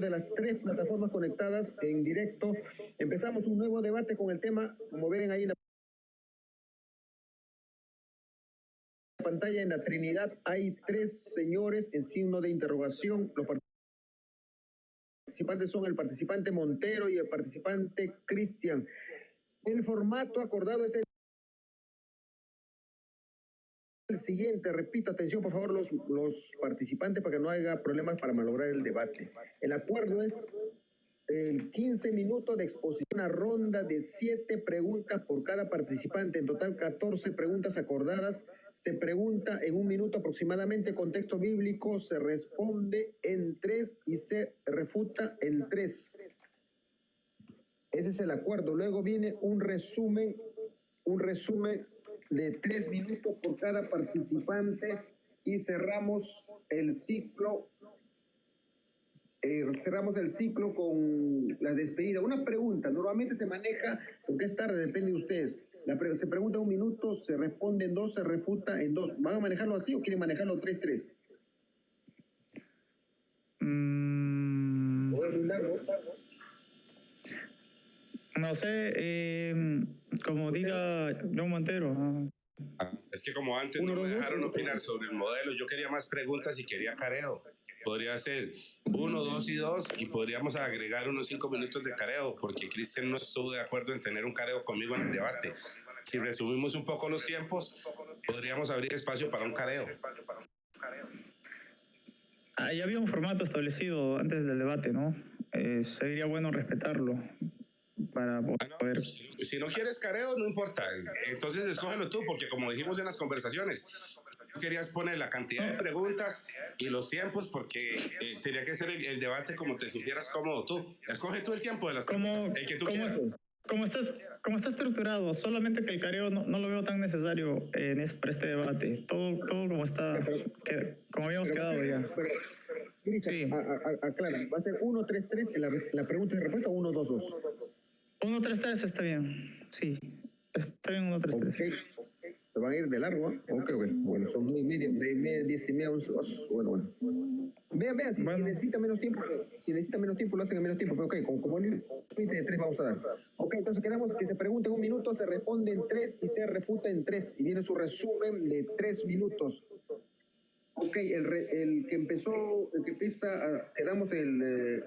de las tres plataformas conectadas en directo. Empezamos un nuevo debate con el tema, como ven ahí en la pantalla, en la Trinidad hay tres señores en signo de interrogación. Los participantes son el participante Montero y el participante Cristian. El formato acordado es el siguiente, repito, atención por favor los participantes para que no haya problemas para malograr el debate. El acuerdo es 15 minutos de exposición, una ronda de 7 preguntas por cada participante, en total 14 preguntas acordadas. Se pregunta en 1 minuto aproximadamente, contexto bíblico, se responde en 3 y se refuta en 3. Ese es el acuerdo. Luego viene un resumen de 3 minutos por cada participante y cerramos el ciclo. Cerramos el ciclo con la despedida. Una pregunta, normalmente se maneja, porque es tarde, depende de ustedes. Se pregunta en 1 minuto, se responde en 2, se refuta en 2. ¿Van a manejarlo así o quieren manejarlo 3-3? ¿O es muy largo? No sé, como diga John Montero. Es que como antes no me dejaron opinar sobre el modelo, yo quería más preguntas y quería careo. Podría ser 1, 2 y 2 y podríamos agregar unos 5 minutos de careo, porque Cristian no estuvo de acuerdo en tener un careo conmigo en el debate. Si resumimos un poco los tiempos, podríamos abrir espacio para un careo. Ya había un formato establecido antes del debate, ¿no? Sería bueno respetarlo para poder... Si no quieres careo, no importa. Entonces escógelo tú, porque como dijimos en las conversaciones, querías poner la cantidad de preguntas y los tiempos, porque tenía que ser el debate como te sintieras cómodo tú. Escoge tú el tiempo de las preguntas, el que tú quieras. Como está estructurado, solamente que el careo no lo veo tan necesario para este debate. Todo como está, como habíamos quedado ya. Cristian, aclara, ¿va a ser 1-3-3 la pregunta y respuesta o 1-2-2? 1-3-3 está bien, sí. Está bien 1-3-3. Okay. Se van a ir de largo, ¿eh? Ok. Bueno, son 9:30, 10:30, 11. Bueno. Vean, si necesita menos tiempo, lo hacen en menos tiempo. Pero ok, como límite de 3 vamos a dar. Ok, entonces quedamos que se pregunta en 1 minuto, se responde en 3 y se refuta en 3. Y viene su resumen de 3 minutos. Ok, el que empieza, quedamos el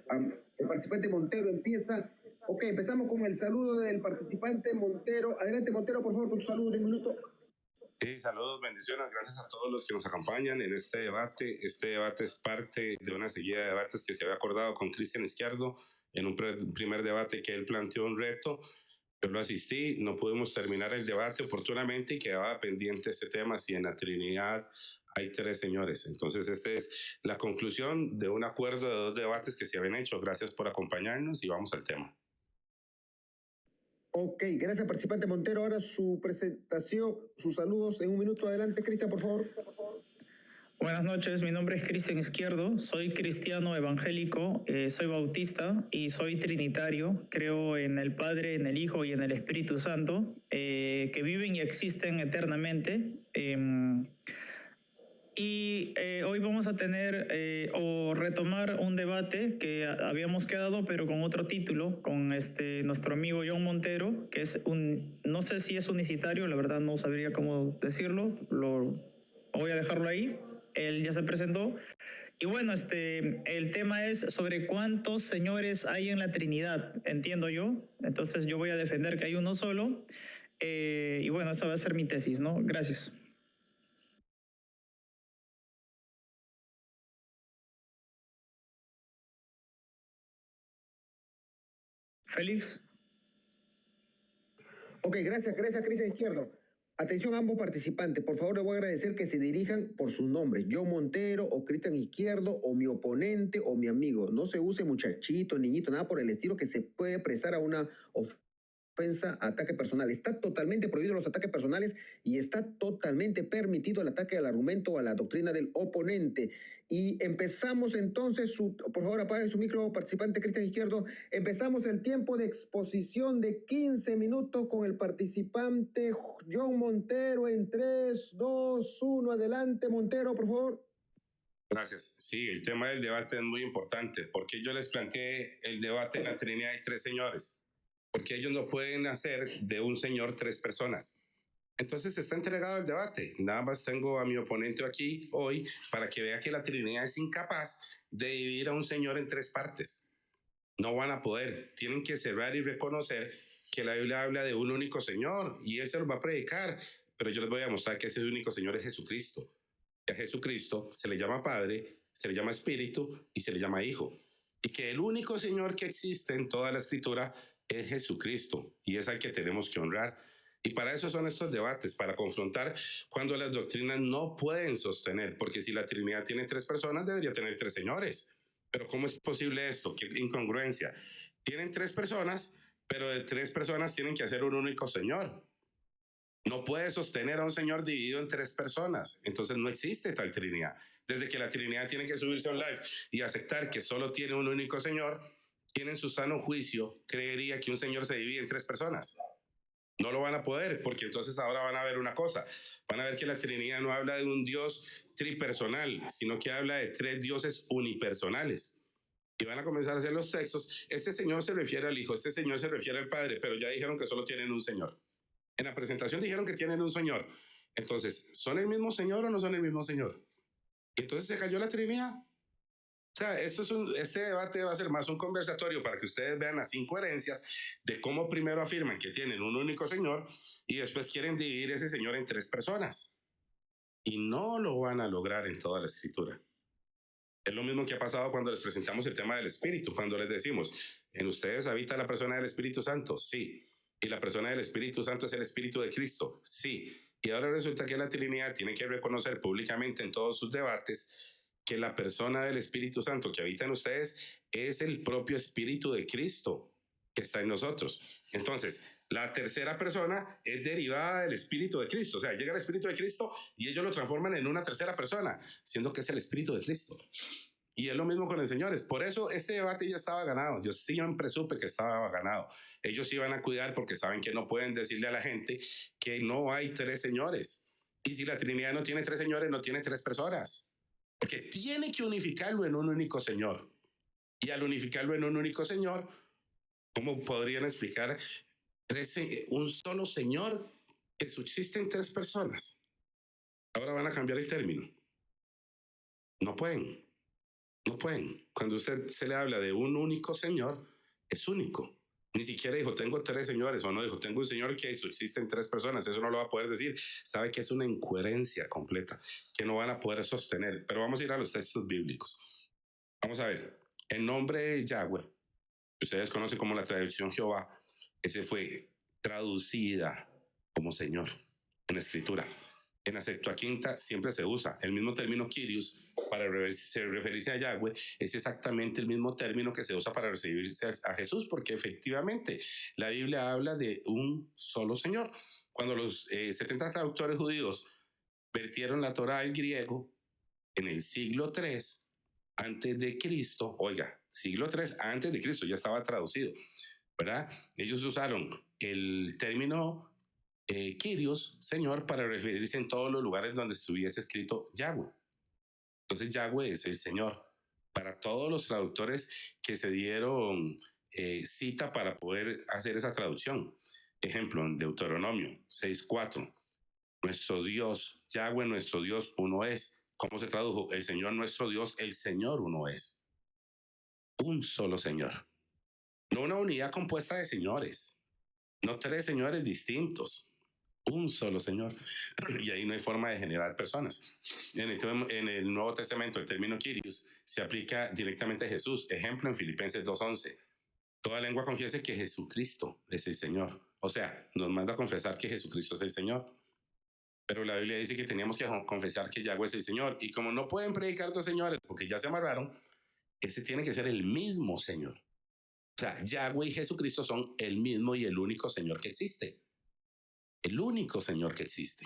participante Montero empieza. Ok, empezamos con el saludo del participante Montero. Adelante, Montero, por favor, con tu saludo de 1 minuto. Sí, saludos, bendiciones, gracias a todos los que nos acompañan en este debate. Este debate es parte de una seguida de debates que se había acordado con Cristian Izquierdo en un primer debate que él planteó un reto. Yo lo asistí, no pudimos terminar el debate oportunamente y quedaba pendiente este tema, si en la Trinidad hay 3 señores. Entonces, esta es la conclusión de un acuerdo de 2 debates que se habían hecho. Gracias por acompañarnos y vamos al tema. Ok, gracias participante Montero. Ahora su presentación, sus saludos en 1 minuto. Adelante, Cristian, por favor. Buenas noches, mi nombre es Cristian Izquierdo, soy cristiano evangélico, soy bautista y soy trinitario. Creo en el Padre, en el Hijo y en el Espíritu Santo, que viven y existen eternamente. Hoy vamos a tener o retomar un debate que habíamos quedado, pero con otro título, con nuestro amigo John Montero, que es no sé si es unicitario, la verdad no sabría cómo decirlo, voy a dejarlo ahí. Él ya se presentó. Y bueno, el tema es sobre cuántos señores hay en la Trinidad, entiendo yo. Entonces yo voy a defender que hay uno solo. Y bueno, esa va a ser mi tesis, ¿no? Gracias. Félix. Ok, gracias, Cristian Izquierdo. Atención a ambos participantes, por favor, les voy a agradecer que se dirijan por sus nombres, yo Montero o Cristian Izquierdo o mi oponente o mi amigo. No se use muchachito, niñito, nada por el estilo que se puede prestar a una ofensa, ataque personal. Está totalmente prohibido los ataques personales y está totalmente permitido el ataque al argumento o a la doctrina del oponente. Y empezamos entonces, por favor apague su micro, participante Cristian Izquierdo. Empezamos el tiempo de exposición de 15 minutos con el participante John Montero en 3, 2, 1. Adelante, Montero, por favor. Gracias. Sí, el tema del debate es muy importante. Porque yo les planteé el debate en la Trinidad hay tres señores. Porque ellos no pueden hacer de un señor tres personas. Entonces está entregado el debate. Nada más tengo a mi oponente aquí hoy para que vea que la Trinidad es incapaz de dividir a un señor en tres partes. No van a poder. Tienen que cerrar y reconocer que la Biblia habla de un único Señor y Él se los va a predicar. Pero yo les voy a mostrar que ese único Señor es Jesucristo. A Jesucristo se le llama Padre, se le llama Espíritu y se le llama Hijo. Y que el único Señor que existe en toda la Escritura es Jesucristo y es al que tenemos que honrar. Y para eso son estos debates, para confrontar cuando las doctrinas no pueden sostener, porque si la Trinidad tiene tres personas, debería tener tres señores. Pero ¿cómo es posible esto? ¿Qué incongruencia? Tienen tres personas, pero de tres personas tienen que hacer un único Señor. No puede sostener a un Señor dividido en tres personas. Entonces no existe tal Trinidad. Desde que la Trinidad tiene que subirse a un live y aceptar que solo tiene un único Señor, ¿quién en su sano juicio creería que un Señor se divide en tres personas? No lo van a poder, porque entonces ahora van a ver una cosa. Van a ver que la Trinidad no habla de un Dios tripersonal, sino que habla de tres dioses unipersonales. Y van a comenzar a hacer los textos. Este Señor se refiere al Hijo, este Señor se refiere al Padre, pero ya dijeron que solo tienen un Señor. En la presentación dijeron que tienen un Señor. Entonces, ¿son el mismo Señor o no son el mismo Señor? Y entonces se cayó la Trinidad. O sea, este debate va a ser más un conversatorio para que ustedes vean las incoherencias de cómo primero afirman que tienen un único Señor y después quieren dividir ese Señor en tres personas. Y no lo van a lograr en toda la Escritura. Es lo mismo que ha pasado cuando les presentamos el tema del Espíritu, cuando les decimos, ¿en ustedes habita la persona del Espíritu Santo? Sí. ¿Y la persona del Espíritu Santo es el Espíritu de Cristo? Sí. Y ahora resulta que la Trinidad tiene que reconocer públicamente en todos sus debates que la persona del Espíritu Santo que habita en ustedes es el propio Espíritu de Cristo que está en nosotros. Entonces, la tercera persona es derivada del Espíritu de Cristo. O sea, llega el Espíritu de Cristo y ellos lo transforman en una tercera persona, siendo que es el Espíritu de Cristo. Y es lo mismo con el Señor. Por eso este debate ya estaba ganado. Yo siempre supe que estaba ganado. Ellos iban a cuidar porque saben que no pueden decirle a la gente que no hay tres señores. Y si la Trinidad no tiene tres señores, no tiene tres personas. Porque tiene que unificarlo en un único Señor. Y al unificarlo en un único Señor, ¿cómo podrían explicar un solo Señor que subsiste en tres personas? Ahora van a cambiar el término. No pueden. No pueden. Cuando usted se le habla de un único Señor, es único. Ni siquiera dijo, tengo tres señores, o no dijo, tengo un Señor que subsiste en tres personas. Eso no lo va a poder decir. Sabe que es una incoherencia completa, que no van a poder sostener. Pero vamos a ir a los textos bíblicos. Vamos a ver. El nombre de Yahweh, que ustedes conocen como la traducción Jehová, ese fue traducida como Señor en la Escritura. En la Septuaginta siempre se usa el mismo término Kyrios para referirse a Yahweh. Es exactamente el mismo término que se usa para referirse a Jesús, porque efectivamente la Biblia habla de un solo Señor. Cuando los 70 traductores judíos vertieron la Torá al griego en el siglo III antes de Cristo, oiga, siglo III antes de Cristo ya estaba traducido, ¿verdad? Ellos usaron el término Kyrios, Señor, para referirse en todos los lugares donde estuviese escrito Yahweh. Entonces Yahweh es el Señor. Para todos los traductores que se dieron cita para poder hacer esa traducción. Ejemplo, en Deuteronomio 6:4. Nuestro Dios, Yahweh nuestro Dios, uno es. ¿Cómo se tradujo? El Señor nuestro Dios, el Señor uno es. Un solo Señor. No una unidad compuesta de señores. No tres señores distintos. Un solo Señor. Y ahí no hay forma de generar personas. En el Nuevo Testamento, el término Kyrios se aplica directamente a Jesús. Ejemplo, en Filipenses 2:11. Toda lengua confiese que Jesucristo es el Señor. O sea, nos manda a confesar que Jesucristo es el Señor. Pero la Biblia dice que teníamos que confesar que Yahweh es el Señor. Y como no pueden predicar dos señores porque ya se amarraron, ese tiene que ser el mismo Señor. O sea, Yahweh y Jesucristo son el mismo y el único Señor que existe. El único Señor que existe.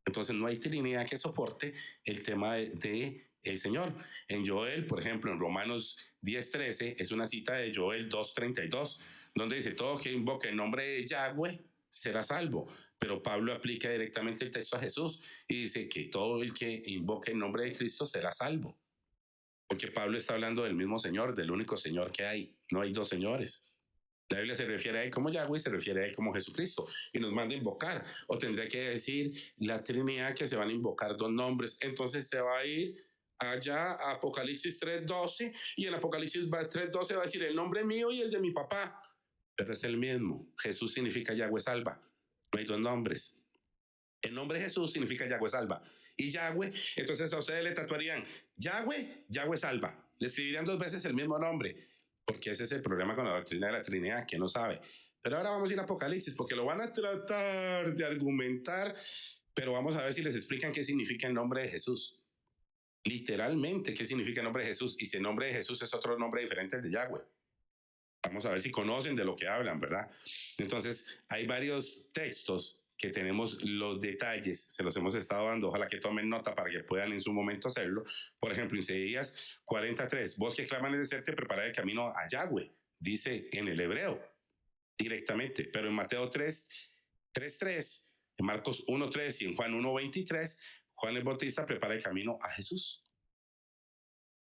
Entonces no hay Trinidad que soporte el tema de el Señor. En Joel, por ejemplo, en Romanos 10:13, es una cita de Joel 2:32, donde dice, todo que invoque el nombre de Yahweh será salvo. Pero Pablo aplica directamente el texto a Jesús y dice que todo el que invoque el nombre de Cristo será salvo. porque Pablo está hablando del mismo Señor, del único Señor que hay. No hay dos señores. La Biblia se refiere a él como Yahweh y se refiere a él como Jesucristo y nos manda a invocar. O tendría que decir la Trinidad, que se van a invocar dos nombres. Entonces se va a ir allá a Apocalipsis 3:12 y en Apocalipsis 3:12 va a decir el nombre mío y el de mi papá. Pero es el mismo. Jesús significa Yahweh salva. No hay dos nombres. El nombre Jesús significa Yahweh salva. Y Yahweh, entonces a ustedes le tatuarían Yahweh, Yahweh salva. Le escribirían dos veces el mismo nombre, porque ese es el problema con la doctrina de la Trinidad, que no sabe. Pero ahora vamos a ir a Apocalipsis, porque lo van a tratar de argumentar, pero vamos a ver si les explican qué significa el nombre de Jesús. Literalmente, qué significa el nombre de Jesús, y si el nombre de Jesús es otro nombre diferente al de Yahweh. Vamos a ver si conocen de lo que hablan, ¿verdad? Entonces, hay varios textos que tenemos los detalles, se los hemos estado dando, ojalá que tomen nota para que puedan en su momento hacerlo. Por ejemplo, Isaías 43, vos que claman el desierto, prepara el camino a Yahweh, dice en el hebreo directamente, pero en Mateo 3:3, en Marcos 1:3 y en Juan 1:23, Juan el Bautista prepara el camino a Jesús,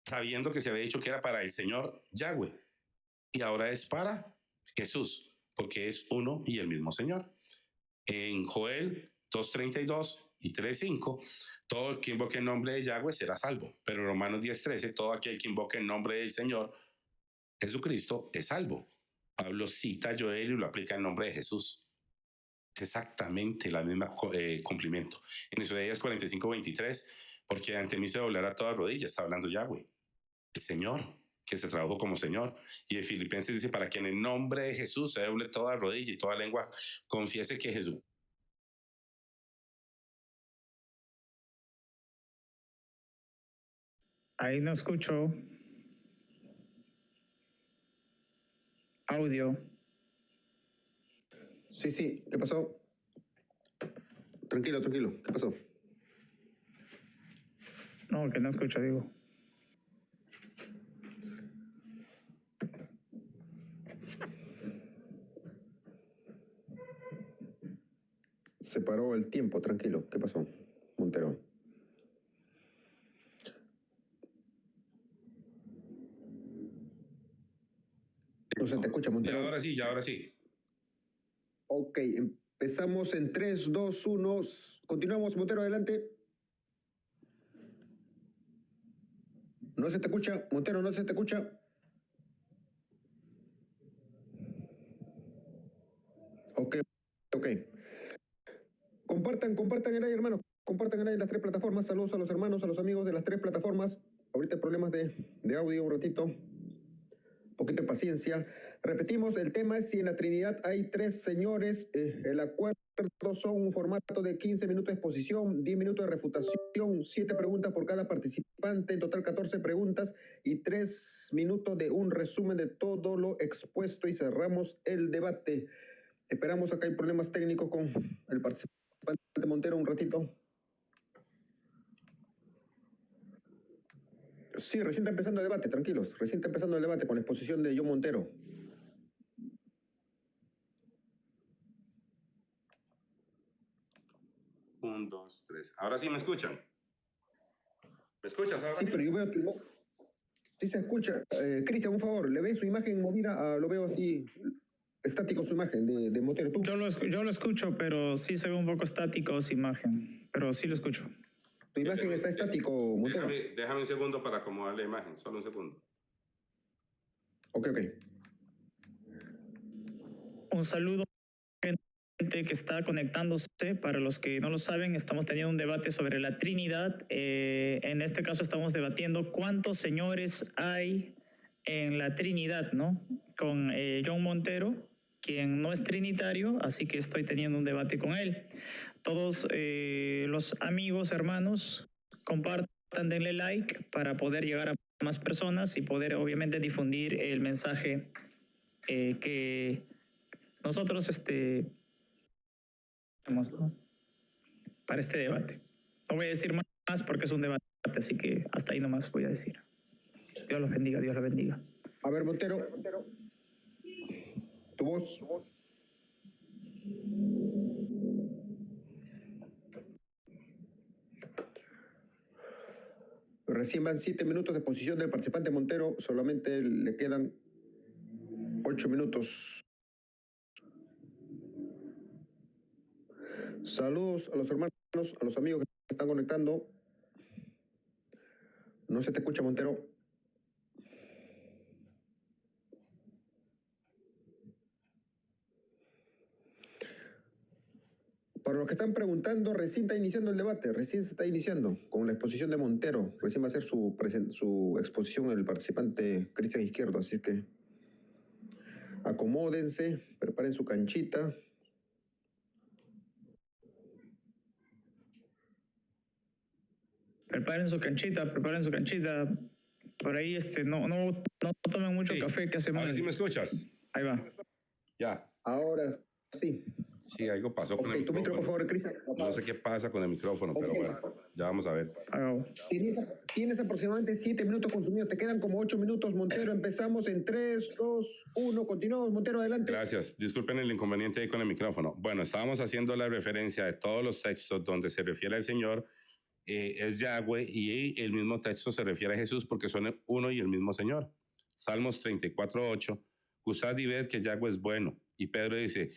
sabiendo que se había dicho que era para el Señor Yahweh, y ahora es para Jesús, porque es uno y el mismo Señor. En Joel 2:32 y 3:5, todo el que invoque el nombre de Yahweh será salvo. Pero en Romanos 10:13, todo aquel que invoque el nombre del Señor Jesucristo es salvo. Pablo cita a Joel y lo aplica en nombre de Jesús. Es exactamente la misma cumplimiento. En Isaías 45:23, porque ante mí se doblará toda rodilla, está hablando Yahweh, el Señor, que se tradujo como Señor. Y en Filipenses dice, para que en el nombre de Jesús se doble toda rodilla y toda lengua confiese que Jesús. Ahí no escucho audio. Sí, ¿qué pasó? Tranquilo, ¿qué pasó? No, que no escucho, digo. Se paró el tiempo, tranquilo, ¿qué pasó, Montero? No se te escucha, Montero. Ya ahora sí. Ok, empezamos en 3, 2, 1. Continuamos, Montero, adelante. No se te escucha, Montero, no se te escucha. Ok. Compartan el aire, hermano. Compartan el aire en las 3 plataformas. Saludos a los hermanos, a los amigos de las 3 plataformas. Ahorita hay problemas de audio un ratito. Un poquito de paciencia. Repetimos, el tema es si en la Trinidad hay 3 señores. El acuerdo son un formato de 15 minutos de exposición, 10 minutos de refutación, 7 preguntas por cada participante, en total 14 preguntas y 3 minutos de un resumen de todo lo expuesto y cerramos el debate. Esperamos, acá hay problemas técnicos con el participante Montero un ratito. Sí, recién está empezando el debate, tranquilos. Recién está empezando el debate con la exposición de John Montero. Un, dos, tres. Ahora sí me escuchan. ¿Me escuchas ahora? Sí, pero yo veo tu... Sí se escucha. Cristian, un favor, ¿le ves su imagen movida? Lo veo así, estático su imagen de Montero. ¿Tú? Yo lo escucho, pero sí se ve un poco estático su imagen, pero sí lo escucho. Tu imagen está estático, Montero. Déjame un segundo para acomodar la imagen, solo un segundo. Ok. Un saludo gente que está conectándose. Para los que no lo saben, estamos teniendo un debate sobre la Trinidad. En este caso estamos debatiendo cuántos señores hay en la Trinidad, ¿no? Con John Montero, quien no es trinitario, así que estoy teniendo un debate con él. Todos los amigos, hermanos, compartan, denle like para poder llegar a más personas y poder obviamente difundir el mensaje que nosotros ¿no? Para este debate. No voy a decir más porque es un debate, así que hasta ahí nomás voy a decir. Dios los bendiga, Dios los bendiga. A ver, Montero. Tu voz. Recién van 7 minutos de posición del participante Montero, solamente le quedan 8 minutos. Saludos a los hermanos, a los amigos que están conectando. No se te escucha, Montero. Para los que están preguntando, recién está iniciando el debate, recién se está iniciando con la exposición de Montero. Recién va a ser su exposición el participante Cristian Izquierdo, así que acomódense, preparen su canchita. Preparen su canchita. Por ahí no tomen mucho café que hace mal. Ahora sí me escuchas. Ahí va. Ya. Ahora sí. Sí, algo pasó con el Tu micro, por favor, Cristian. No sé qué pasa con el micrófono, pero bueno, ya vamos a ver. Tienes aproximadamente 7 minutos consumidos. Te quedan como 8 minutos, Montero. Empezamos en 3, 2, 1. Continuamos, Montero, adelante. Gracias. Disculpen el inconveniente ahí con el micrófono. Bueno, estábamos haciendo la referencia de todos los textos donde se refiere al Señor, es Yahweh, y el mismo texto se refiere a Jesús porque son uno y el mismo Señor. Salmos 34:8. Gustad y ved que Yahweh es bueno. Y Pedro dice,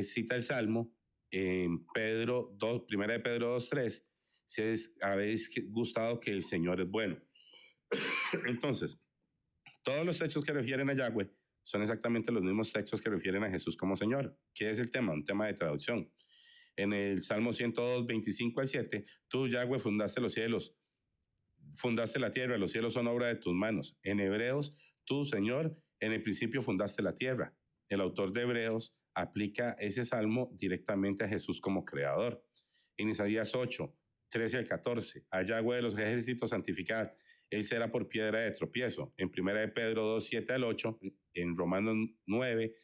cita el Salmo en Pedro 2, primera de Pedro 2:3, si habéis gustado que el Señor es bueno. Entonces, todos los textos que refieren a Yahweh son exactamente los mismos textos que refieren a Jesús como Señor. ¿Qué es el tema? Un tema de traducción. En el Salmo 102, 25-7, tú, Yahweh, fundaste los cielos, fundaste la tierra, los cielos son obra de tus manos. En Hebreos, tú, Señor, en el principio fundaste la tierra. El autor de Hebreos aplica ese salmo directamente a Jesús como creador. En Isaías 8, 13-14, a Yahweh de los ejércitos santificad, él será por piedra de tropiezo. En 1 de Pedro 2, 7-8, en Romanos 9,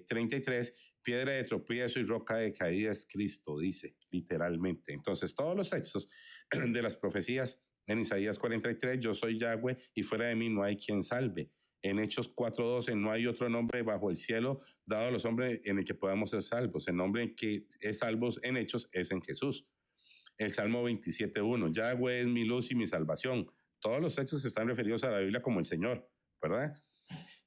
33, piedra de tropiezo y roca de caída es Cristo, dice literalmente. Entonces, todos los textos de las profecías en Isaías 43, yo soy Yahweh y fuera de mí no hay quien salve. En Hechos 4:12, no hay otro nombre bajo el cielo dado a los hombres en el que podamos ser salvos. El nombre en que es salvos en Hechos es en Jesús. El Salmo 27:1, Yahweh es mi luz y mi salvación. Todos los textos están referidos a la Biblia como el Señor, ¿verdad?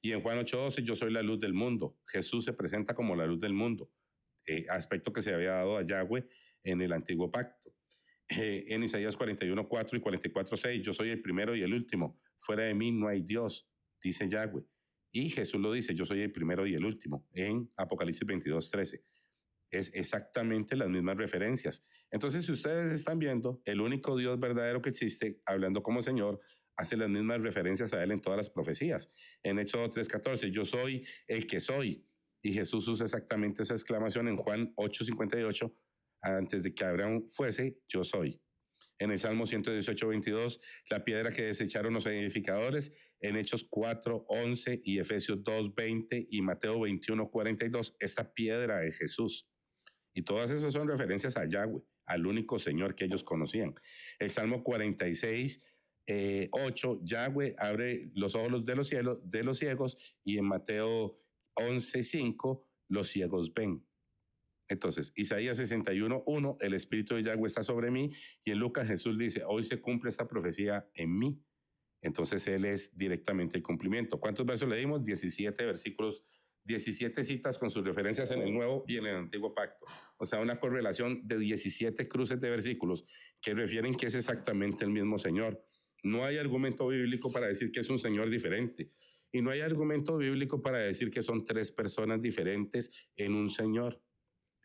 Y en Juan 8:12, yo soy la luz del mundo. Jesús se presenta como la luz del mundo, aspecto que se había dado a Yahweh en el antiguo pacto. En Isaías 41:4 y 44:6, yo soy el primero y el último. Fuera de mí no hay Dios, dice Yahweh. Y Jesús lo dice, yo soy el primero y el último, en Apocalipsis 22:13. Es exactamente las mismas referencias. Entonces, si ustedes están viendo, el único Dios verdadero que existe, hablando como Señor, hace las mismas referencias a él en todas las profecías. En Éxodo 3:14, yo soy el que soy. Y Jesús usa exactamente esa exclamación en Juan 8:58, antes de que Abraham fuese, yo soy. En el Salmo 118:22, la piedra que desecharon los edificadores, en Hechos 4:11 y Efesios 2:20 y Mateo 21:42, esta piedra es Jesús. Y todas esas son referencias a Yahweh, al único Señor que ellos conocían. El Salmo 46:8, Yahweh abre los ojos de los cielos, de los ciegos, y en Mateo 11:5, los ciegos ven. Entonces, Isaías 61:1, el Espíritu de Yahweh está sobre mí, y en Lucas Jesús dice, hoy se cumple esta profecía en mí. Entonces, él es directamente el cumplimiento. ¿Cuántos versos le dimos? 17 versículos, 17 citas con sus referencias en el Nuevo y en el Antiguo Pacto. O sea, una correlación de 17 cruces de versículos que refieren que es exactamente el mismo Señor. No hay argumento bíblico para decir que es un Señor diferente. Y no hay argumento bíblico para decir que son tres personas diferentes en un Señor.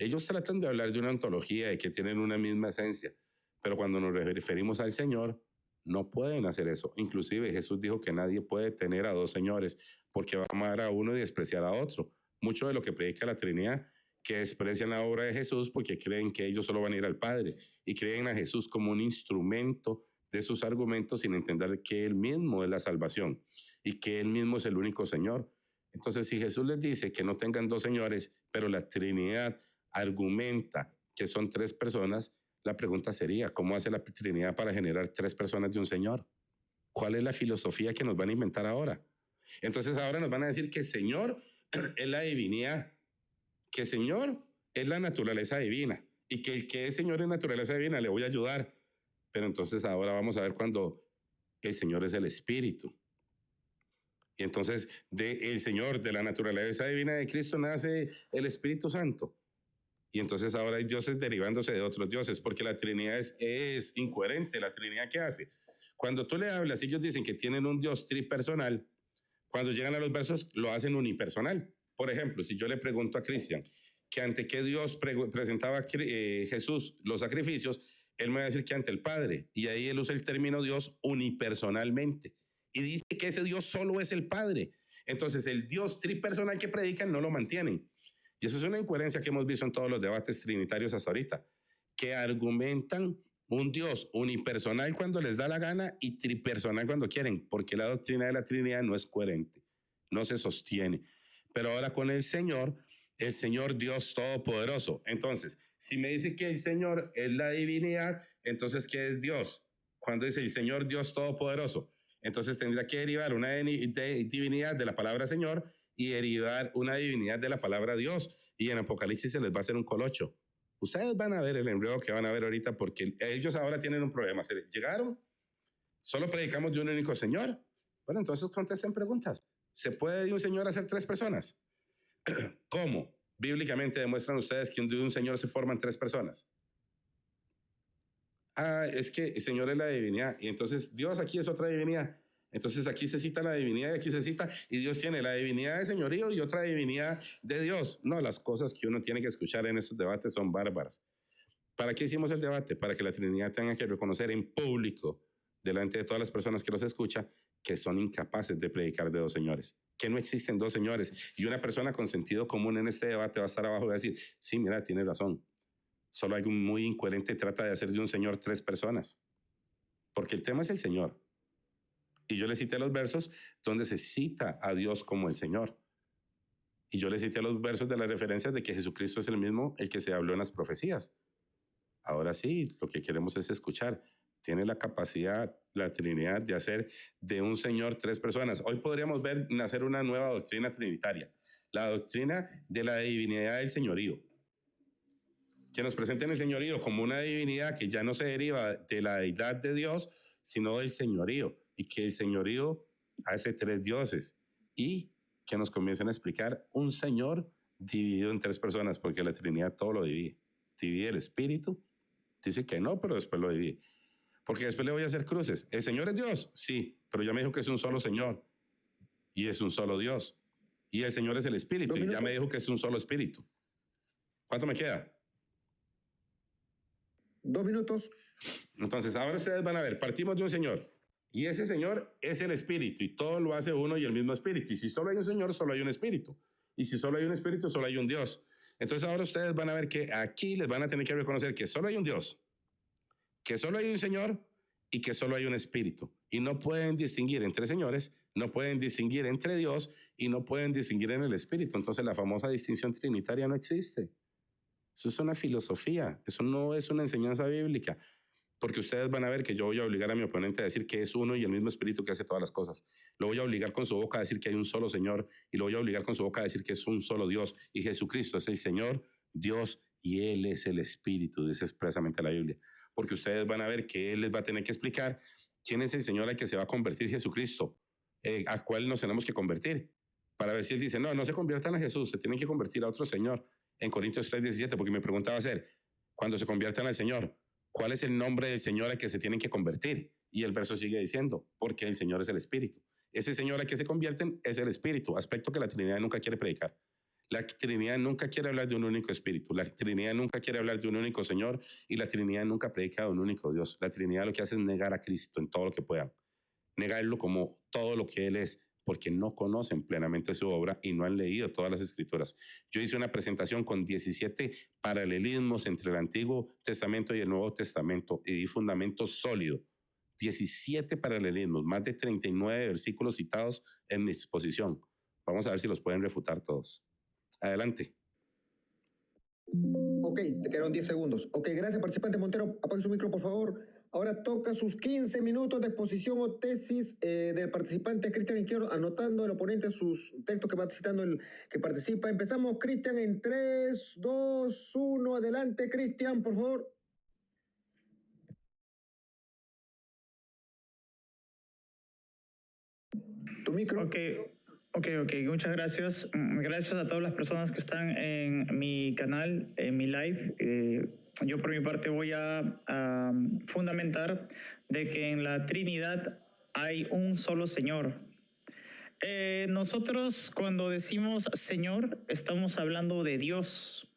Ellos tratan de hablar de una ontología, de que tienen una misma esencia, pero cuando nos referimos al Señor, no pueden hacer eso. Inclusive Jesús dijo que nadie puede tener a dos señores porque va a amar a uno y despreciar a otro. Mucho de lo que predica la Trinidad, que desprecian la obra de Jesús porque creen que ellos solo van a ir al Padre y creen a Jesús como un instrumento de sus argumentos sin entender que Él mismo es la salvación y que Él mismo es el único Señor. Entonces, si Jesús les dice que no tengan dos señores, pero la Trinidad argumenta que son tres personas, la pregunta sería, ¿cómo hace la Trinidad para generar tres personas de un Señor? ¿Cuál es la filosofía que nos van a inventar ahora? Entonces ahora nos van a decir que Señor es la divinidad, que Señor es la naturaleza divina y que el que es Señor en naturaleza divina le voy a ayudar. Pero entonces ahora vamos a ver cuando el Señor es el Espíritu. Y entonces del Señor, de la naturaleza divina de Cristo, nace el Espíritu Santo. Y entonces ahora hay dioses derivándose de otros dioses, porque la Trinidad es incoherente. ¿La Trinidad qué hace? Cuando tú le hablas, ellos dicen que tienen un Dios tripersonal. Cuando llegan a los versos, lo hacen unipersonal. Por ejemplo, si yo le pregunto a Cristian que ante qué Dios presentaba Jesús los sacrificios, él me va a decir que ante el Padre. Y ahí él usa el término Dios unipersonalmente. Y dice que ese Dios solo es el Padre. Entonces, el Dios tripersonal que predican no lo mantienen. Y eso es una incoherencia que hemos visto en todos los debates trinitarios hasta ahorita, que argumentan un Dios unipersonal cuando les da la gana y tripersonal cuando quieren, porque la doctrina de la Trinidad no es coherente, no se sostiene. Pero ahora con el Señor Dios Todopoderoso. Entonces, si me dice que el Señor es la divinidad, entonces, ¿qué es Dios? Cuando dice el Señor Dios Todopoderoso, entonces tendría que derivar una divinidad de la palabra Señor y derivar una divinidad de la palabra Dios. Y en Apocalipsis se les va a hacer un colocho. Ustedes van a ver el enredo que van a ver ahorita porque ellos ahora tienen un problema. Llegaron, solo predicamos de un único Señor. Bueno, entonces contesten preguntas. ¿Se puede de un Señor hacer tres personas? ¿Cómo? Bíblicamente demuestran ustedes que de un Señor se forman tres personas. Es que el Señor es la divinidad y entonces Dios aquí es otra divinidad. Entonces aquí se cita la divinidad y aquí se cita, y Dios tiene la divinidad de señorío y otra divinidad de Dios. No, las cosas que uno tiene que escuchar en estos debates son bárbaras. ¿Para qué hicimos el debate? Para que la Trinidad tenga que reconocer en público, delante de todas las personas que los escuchan, que son incapaces de predicar de dos señores, que no existen dos señores. Y una persona con sentido común en este debate va a estar abajo y va a decir, sí, mira, tiene razón. Solo hay un muy incoherente trata de hacer de un señor tres personas. Porque el tema es el Señor. Y yo le cité los versos donde se cita a Dios como el Señor. Y yo le cité los versos de las referencias de que Jesucristo es el mismo, el que se habló en las profecías. Ahora sí, lo que queremos es escuchar. Tiene la capacidad, la Trinidad, de hacer de un Señor tres personas. Hoy podríamos ver nacer una nueva doctrina trinitaria. La doctrina de la divinidad del señorío. Que nos presenten el señorío como una divinidad que ya no se deriva de la deidad de Dios, sino del señorío. Y que el señorío hace tres dioses. Y que nos comiencen a explicar un Señor dividido en tres personas, porque la Trinidad todo lo divide. Divide el Espíritu. Dice que no, pero después lo divide. Porque después le voy a hacer cruces. ¿El Señor es Dios? Sí, pero ya me dijo que es un solo Señor. Y es un solo Dios. Y el Señor es el Espíritu. Y ya me dijo que es un solo Espíritu. ¿Cuánto me queda? 2 minutos. Entonces, ahora ustedes van a ver, partimos de un Señor. Y ese Señor es el Espíritu. Y todo lo hace uno y el mismo Espíritu. Y si solo hay un Señor, solo hay un Espíritu. Y si solo hay un Espíritu, solo hay un Dios. Entonces, ahora ustedes van a ver que aquí les van a tener que reconocer que solo hay un Dios, que solo hay un Señor y que solo hay un Espíritu. Y no pueden distinguir entre señores, no pueden distinguir entre Dios y no pueden distinguir en el Espíritu. Entonces la famosa distinción trinitaria no existe. Eso es una filosofía, eso no es una enseñanza bíblica. Porque ustedes van a ver que yo voy a obligar a mi oponente a decir que es uno y el mismo Espíritu que hace todas las cosas. Lo voy a obligar con su boca a decir que hay un solo Señor y lo voy a obligar con su boca a decir que es un solo Dios. Y Jesucristo es el Señor, Dios, y Él es el Espíritu, dice expresamente la Biblia. Porque ustedes van a ver que Él les va a tener que explicar quién es el Señor al que se va a convertir Jesucristo, a cuál nos tenemos que convertir. Para ver si Él dice, no, no se conviertan a Jesús, se tienen que convertir a otro Señor. En Corintios 3:17, porque mi pregunta va a ser, cuando se conviertan al Señor, ¿cuál es el nombre del Señor al que se tienen que convertir? Y el verso sigue diciendo, porque el Señor es el Espíritu. Ese Señor al que se convierten es el Espíritu, aspecto que la Trinidad nunca quiere predicar. La Trinidad nunca quiere hablar de un único Espíritu. La Trinidad nunca quiere hablar de un único Señor y la Trinidad nunca predica de un único Dios. La Trinidad lo que hace es negar a Cristo en todo lo que puedan. Negarlo como todo lo que Él es, porque no conocen plenamente su obra y no han leído todas las escrituras. Yo hice una presentación con 17 paralelismos entre el Antiguo Testamento y el Nuevo Testamento y di fundamento sólido. 17 paralelismos, más de 39 versículos citados en mi exposición. Vamos a ver si los pueden refutar todos. Adelante. Ok, te quedaron 10 segundos. Ok, gracias, participante Montero. Apague su micro, por favor. Ahora toca sus 15 minutos de exposición o tesis del participante Cristian Izquierdo, anotando el oponente sus textos que va citando el que participa. Empezamos, Cristian, en 3, 2, 1. Adelante, Cristian, por favor. Tu micro. Ok, muchas gracias. Gracias a todas las personas que están en mi canal, en mi live. Yo por mi parte voy a fundamentar de que en la Trinidad hay un solo Señor. Nosotros cuando decimos Señor estamos hablando de Dios,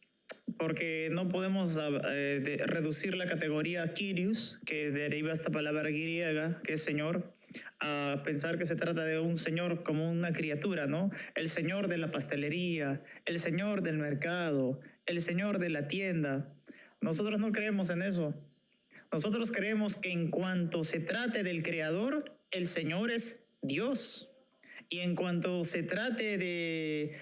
porque no podemos reducir la categoría Kyrios, que deriva esta palabra griega, que es Señor, a pensar que se trata de un señor como una criatura, ¿no? El señor de la pastelería, el señor del mercado, el señor de la tienda. Nosotros no creemos en eso. Nosotros creemos que en cuanto se trate del creador, el Señor es Dios. Y en cuanto se trate de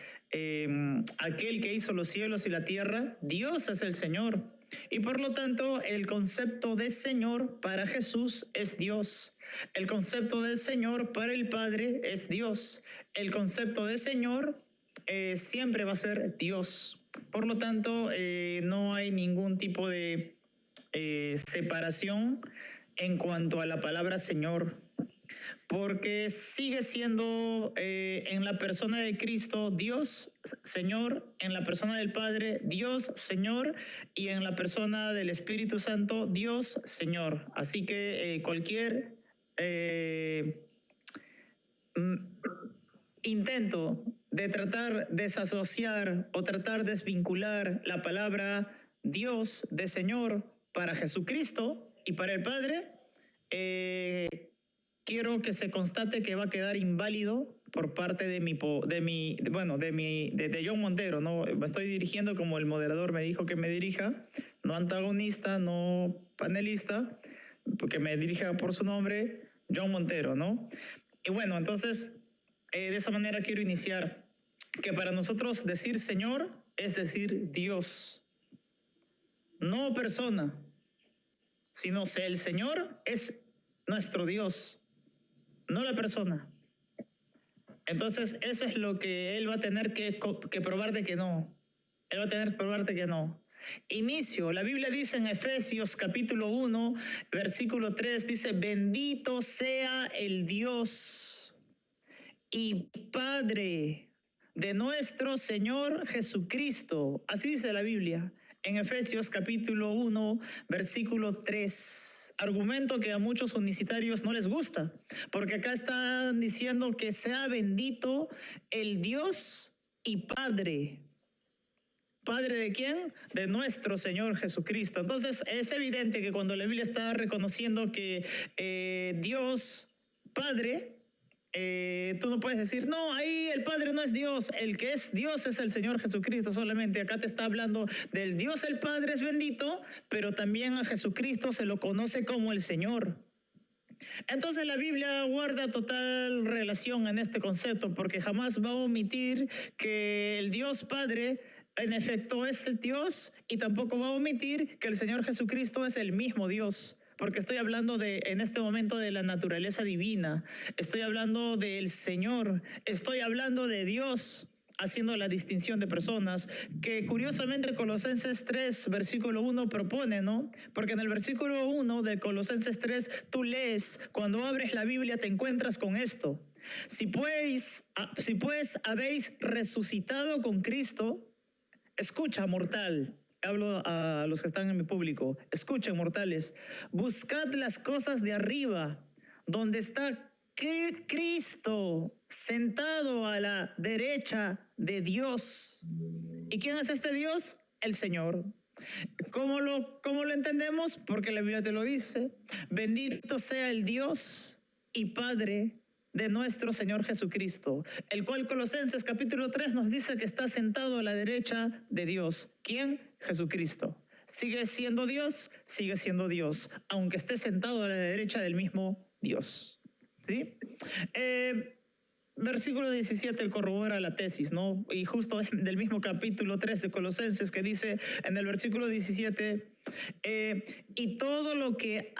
aquel que hizo los cielos y la tierra, Dios es el Señor. Y por lo tanto, el concepto de Señor para Jesús es Dios. El concepto del Señor para el Padre es Dios. El concepto de Señor siempre va a ser Dios. Por lo tanto, no hay ningún tipo de separación en cuanto a la palabra Señor, porque sigue siendo en la persona de Cristo Dios Señor, en la persona del Padre Dios Señor y en la persona del Espíritu Santo Dios Señor. Así que cualquier intento de tratar de desasociar o tratar de desvincular la palabra Dios de Señor para Jesucristo y para el Padre, quiero que se constate que va a quedar inválido por parte de John Montero, ¿no? Me estoy dirigiendo como el moderador me dijo que me dirija, no antagonista, no panelista, porque me dirija por su nombre, John Montero, ¿no? Y bueno, entonces, de esa manera quiero iniciar, que para nosotros decir Señor es decir Dios, no persona, sino el Señor es nuestro Dios, no la persona. Entonces, eso es lo que él va a tener que probar de que no. Él va a tener que probar de que no. Inicio, la Biblia dice en Efesios capítulo 1, versículo 3, dice, bendito sea el Dios y Padre de nuestro Señor Jesucristo. Así dice la Biblia en Efesios capítulo 1, versículo 3. Argumento que a muchos unicitarios no les gusta, porque acá están diciendo que sea bendito el Dios y Padre. ¿Padre de quién? De nuestro Señor Jesucristo. Entonces es evidente que cuando la Biblia está reconociendo que Dios Padre, tú no puedes decir, no, ahí el Padre no es Dios, el que es Dios es el Señor Jesucristo solamente. Acá te está hablando del Dios el Padre es bendito, pero también a Jesucristo se lo conoce como el Señor. Entonces la Biblia guarda total relación en este concepto, porque jamás va a omitir que el Dios Padre en efecto es el Dios, y tampoco va a omitir que el Señor Jesucristo es el mismo Dios. Porque estoy hablando en este momento de la naturaleza divina, estoy hablando del Señor, estoy hablando de Dios, haciendo la distinción de personas, que curiosamente Colosenses 3, versículo 1 propone, ¿no? Porque en el versículo 1 de Colosenses 3, tú lees, cuando abres la Biblia te encuentras con esto. Si pues habéis resucitado con Cristo, escucha, mortal. Hablo a los que están en mi público. Escuchen, mortales. Buscad las cosas de arriba, donde está Cristo sentado a la derecha de Dios. ¿Y quién es este Dios? El Señor. ¿Cómo lo entendemos? Porque la Biblia te lo dice. Bendito sea el Dios y Padre de nuestro Señor Jesucristo, el cual Colosenses capítulo 3 nos dice que está sentado a la derecha de Dios. ¿Quién? Jesucristo. ¿Sigue siendo Dios? Sigue siendo Dios, aunque esté sentado a la derecha del mismo Dios. ¿Sí? Versículo 17 corrobora la tesis, ¿no? Y justo del mismo capítulo 3 de Colosenses, que dice en el versículo 17, y todo lo que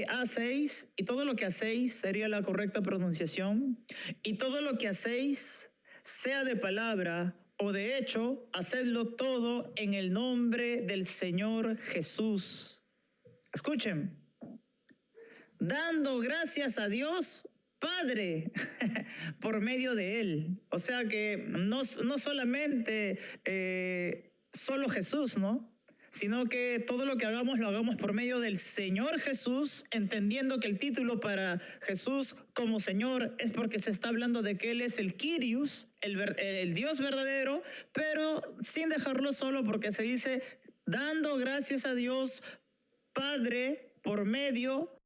hacéis sería la correcta pronunciación, y todo lo que hacéis, sea de palabra o de hecho, hacedlo todo en el nombre del Señor Jesús. Escuchen, dando gracias a Dios Padre por medio de Él. O sea que no solamente solo Jesús, ¿no? Sino que todo lo que hagamos lo hagamos por medio del Señor Jesús, entendiendo que el título para Jesús como Señor es porque se está hablando de que Él es el Kyrios, el Dios verdadero, pero sin dejarlo solo, porque se dice dando gracias a Dios Padre por medio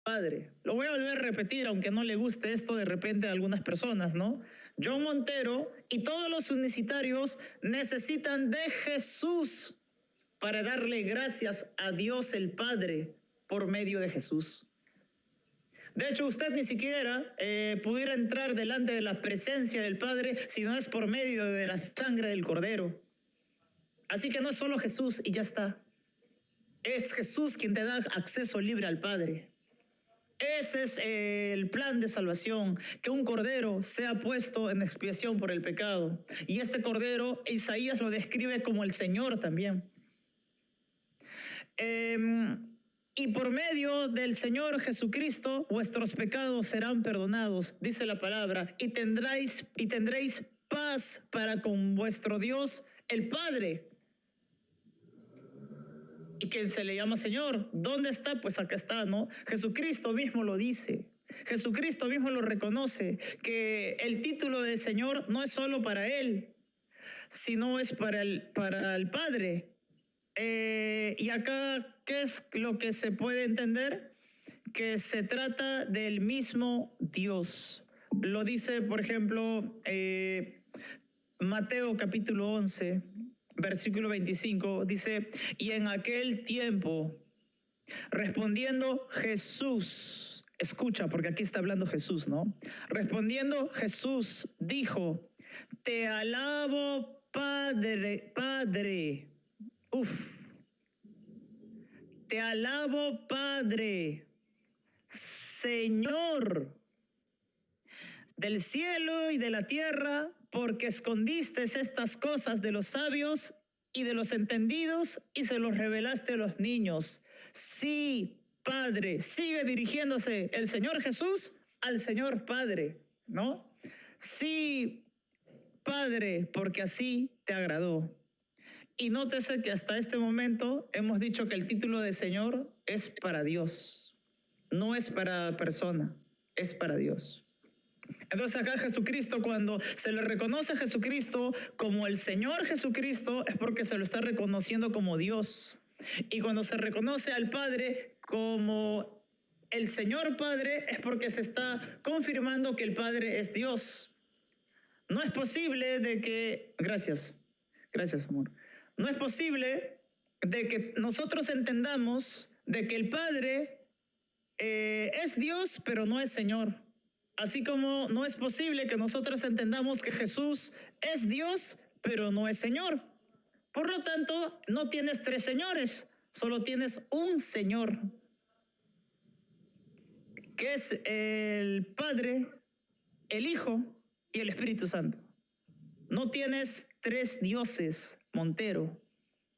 Padre. Lo voy a volver a repetir, aunque no le guste esto de repente a algunas personas, ¿no? John Montero y todos los unicitarios necesitan de Jesús para darle gracias a Dios el Padre por medio de Jesús. De hecho, usted ni siquiera pudiera entrar delante de la presencia del Padre si no es por medio de la sangre del Cordero. Así que no es solo Jesús y ya está. Es Jesús quien te da acceso libre al Padre. Ese es el plan de salvación, que un cordero sea puesto en expiación por el pecado. Y este cordero, Isaías lo describe como el Señor también. Y por medio del Señor Jesucristo, vuestros pecados serán perdonados, dice la palabra, y tendréis paz para con vuestro Dios, el Padre. Y quien se le llama Señor, ¿dónde está? Pues acá está, ¿no? Jesucristo mismo lo dice. Jesucristo mismo lo reconoce, que el título de Señor no es solo para Él, sino es para el Padre. Y acá, ¿qué es lo que se puede entender? Que se trata del mismo Dios. Lo dice, por ejemplo, Mateo capítulo 11, versículo 25, dice, y en aquel tiempo, respondiendo Jesús, escucha, porque aquí está hablando Jesús, ¿no? Respondiendo Jesús dijo, te alabo, Padre, Padre. Te alabo, Padre, Señor del cielo y de la tierra, porque escondiste estas cosas de los sabios y de los entendidos y se los revelaste a los niños. Sí, Padre, sigue dirigiéndose el Señor Jesús al Señor Padre, ¿no? Sí, Padre, porque así te agradó. Y nótese que hasta este momento hemos dicho que el título de Señor es para Dios, no es para persona, es para Dios. Entonces acá Jesucristo, cuando se le reconoce a Jesucristo como el Señor Jesucristo, es porque se lo está reconociendo como Dios. Y cuando se reconoce al Padre como el Señor Padre, es porque se está confirmando que el Padre es Dios. No es posible de que... Gracias, amor. No es posible de que nosotros entendamos de que el Padre es Dios, pero no es Señor. Así como no es posible que nosotros entendamos que Jesús es Dios, pero no es Señor. Por lo tanto, no tienes tres señores, solo tienes un Señor, que es el Padre, el Hijo y el Espíritu Santo. No tienes tres dioses, Montero.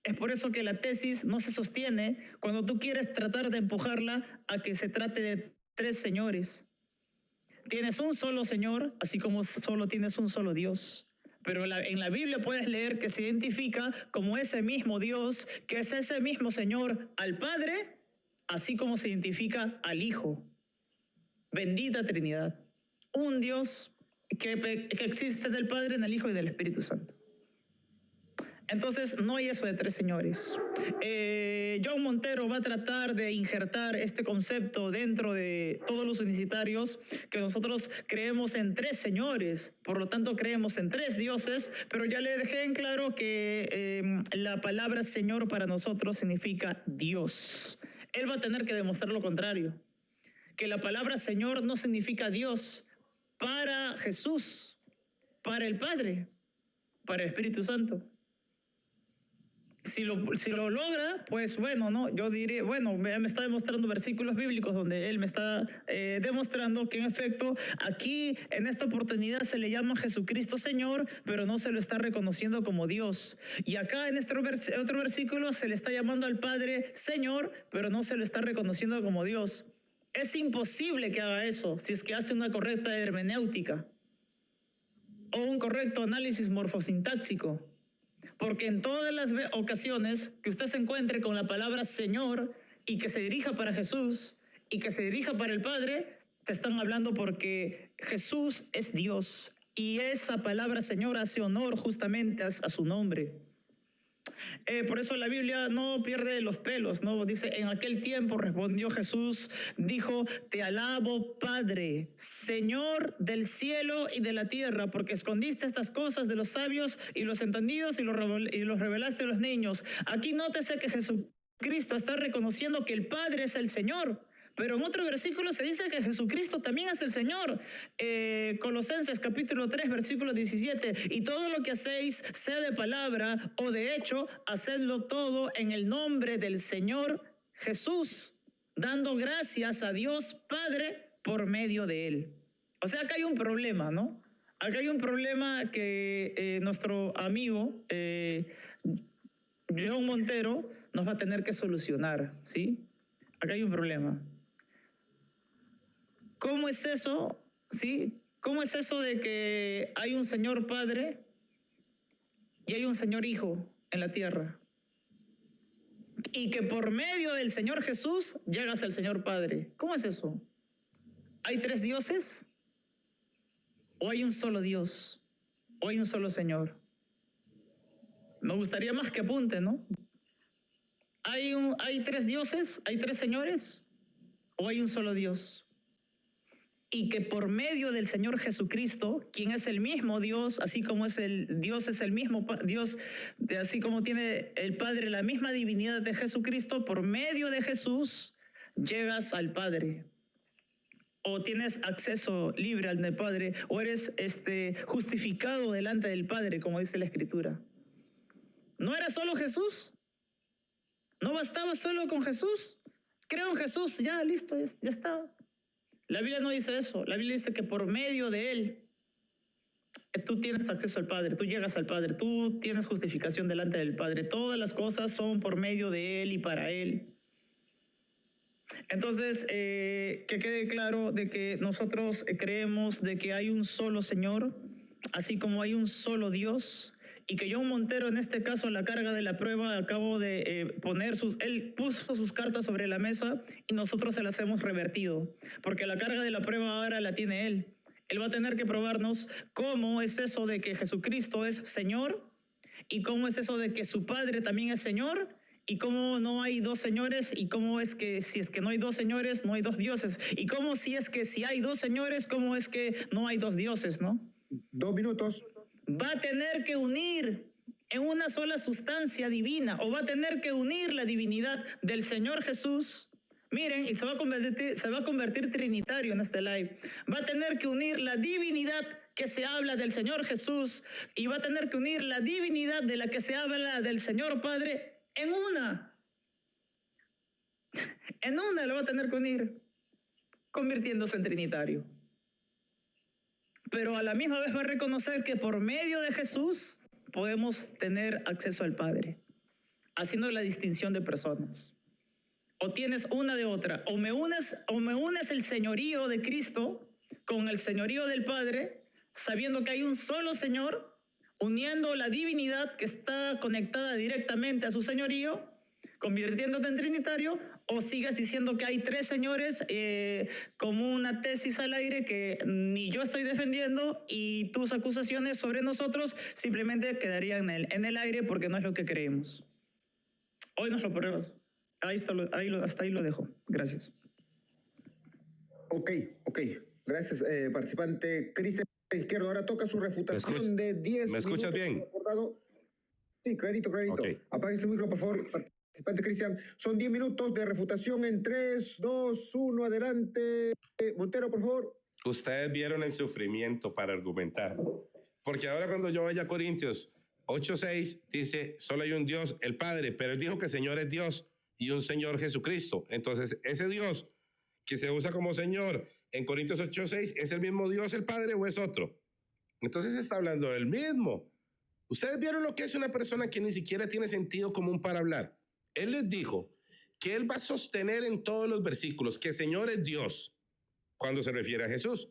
Es por eso que la tesis no se sostiene cuando tú quieres tratar de empujarla a que se trate de tres señores. Tienes un solo Señor, así como solo tienes un solo Dios. Pero en la Biblia puedes leer que se identifica como ese mismo Dios, que es ese mismo Señor al Padre, así como se identifica al Hijo. Bendita Trinidad. Un Dios que existe del Padre, en el Hijo y del Espíritu Santo. Entonces, no hay eso de tres señores. John Montero va a tratar de injertar este concepto dentro de todos los unicitarios, que nosotros creemos en tres señores, por lo tanto creemos en tres dioses, pero ya le dejé en claro que la palabra Señor para nosotros significa Dios. Él va a tener que demostrar lo contrario, que la palabra Señor no significa Dios para Jesús, para el Padre, para el Espíritu Santo. si lo logra, pues bueno, ¿no? Yo diré, bueno, me está demostrando versículos bíblicos donde él me está demostrando que en efecto aquí en esta oportunidad se le llama Jesucristo Señor, pero no se lo está reconociendo como Dios. Y acá en este otro versículo se le está llamando al Padre Señor, pero no se lo está reconociendo como Dios. Es imposible que haga eso si es que hace una correcta hermenéutica o un correcto análisis morfosintáxico. Porque en todas las ocasiones que usted se encuentre con la palabra Señor y que se dirija para Jesús y que se dirija para el Padre, te están hablando porque Jesús es Dios y esa palabra Señor hace honor justamente a su nombre. Por eso la Biblia no pierde los pelos, ¿no? Dice, en aquel tiempo respondió Jesús, dijo, te alabo, Padre, Señor del cielo y de la tierra, porque escondiste estas cosas de los sabios y los entendidos y los revelaste a los niños. Aquí nótese que Jesucristo está reconociendo que el Padre es el Señor. Pero en otro versículo se dice que Jesucristo también es el Señor. Colosenses capítulo 3, versículo 17. Y todo lo que hacéis, sea de palabra o de hecho, hacedlo todo en el nombre del Señor Jesús, dando gracias a Dios Padre por medio de Él. O sea, acá hay un problema, ¿no? Acá hay un problema que nuestro amigo John Montero nos va a tener que solucionar, ¿sí? Acá hay un problema. ¿Cómo es eso? ¿Sí? ¿Cómo es eso de que hay un Señor Padre y hay un Señor Hijo en la tierra? Y que por medio del Señor Jesús llegas al Señor Padre. ¿Cómo es eso? ¿Hay tres dioses? ¿O hay un solo Dios? ¿O hay un solo Señor? Me gustaría más que apunte, ¿no? ¿Hay tres dioses? ¿Hay tres señores? ¿O hay un solo Dios? Y que por medio del Señor Jesucristo, quien es el mismo Dios, así como es el Dios es el mismo Dios, así como tiene el Padre la misma divinidad de Jesucristo, por medio de Jesús llegas al Padre. O tienes acceso libre al Padre, o eres justificado delante del Padre, como dice la Escritura. ¿No era solo Jesús? ¿No bastaba solo con Jesús? Creo en Jesús, ya, listo, ya está. La Biblia no dice eso. La Biblia dice que por medio de Él tú tienes acceso al Padre, tú llegas al Padre, tú tienes justificación delante del Padre. Todas las cosas son por medio de Él y para Él. Entonces, que quede claro de que nosotros creemos de que hay un solo Señor, así como hay un solo Dios, y que John Montero, en este caso, en la carga de la prueba, acabo de él puso sus cartas sobre la mesa y nosotros se las hemos revertido, porque la carga de la prueba ahora la tiene él. Él va a tener que probarnos cómo es eso de que Jesucristo es Señor y cómo es eso de que su Padre también es Señor y cómo no hay dos señores y cómo es que si es que no hay dos señores, no hay dos dioses. Y cómo si es que si hay dos señores, cómo es que no hay dos dioses, ¿no? 2 minutos. Va a tener que unir en una sola sustancia divina o va a tener que unir la divinidad del Señor Jesús. Miren, y se va a convertir trinitario en este live. Va a tener que unir la divinidad que se habla del Señor Jesús y va a tener que unir la divinidad de la que se habla del Señor Padre en una. En una lo va a tener que unir, convirtiéndose en trinitario. Pero a la misma vez va a reconocer que por medio de Jesús podemos tener acceso al Padre, haciendo la distinción de personas. O tienes una de otra, o me unes el señorío de Cristo con el señorío del Padre, sabiendo que hay un solo Señor, uniendo la divinidad que está conectada directamente a su señorío, convirtiéndote en trinitario, o sigas diciendo que hay tres señores como una tesis al aire que ni yo estoy defendiendo y tus acusaciones sobre nosotros simplemente quedarían en el aire porque no es lo que creemos. Hoy nos lo pruebas. Hasta ahí lo dejo. Gracias. Ok. Gracias, participante Cristian Izquierdo. Ahora toca su refutación de 10 ¿Me escuchas minutos. bien? Sí, clarito. Okay. Apague su micro, por favor, participante Cristian. Son 10 minutos de refutación en 3, 2, 1, adelante. Montero, por favor. Ustedes vieron el sufrimiento para argumentar. Porque ahora cuando yo vaya a Corintios, 8:6 dice, solo hay un Dios, el Padre, pero él dijo que Señor es Dios y un Señor Jesucristo. Entonces, ese Dios que se usa como Señor en Corintios 8:6, ¿es el mismo Dios el Padre o es otro? Entonces está hablando del mismo. Ustedes vieron lo que es una persona que ni siquiera tiene sentido común para hablar. Él les dijo que él va a sostener en todos los versículos que Señor es Dios cuando se refiere a Jesús.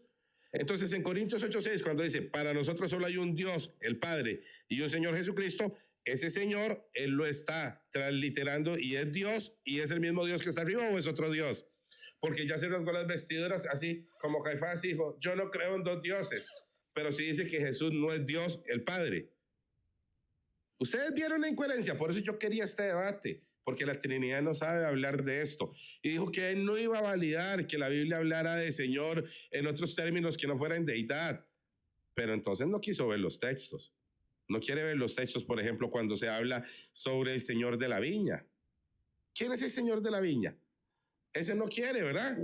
Entonces en Corintios 8:6, cuando dice, para nosotros solo hay un Dios, el Padre, y un Señor Jesucristo, ese Señor, él lo está transliterando y es Dios, y es el mismo Dios que está arriba o es otro Dios. Porque ya se rasgó las vestiduras, así como Caifás dijo, yo no creo en dos dioses, pero sí dice que Jesús no es Dios, el Padre. Ustedes vieron la incoherencia, por eso yo quería este debate, porque la Trinidad no sabe hablar de esto. Y dijo que él no iba a validar que la Biblia hablara de Señor en otros términos que no fueran deidad. Pero entonces no quiso ver los textos. No quiere ver los textos, por ejemplo, cuando se habla sobre el Señor de la viña. ¿Quién es el Señor de la viña? Ese no quiere, ¿verdad?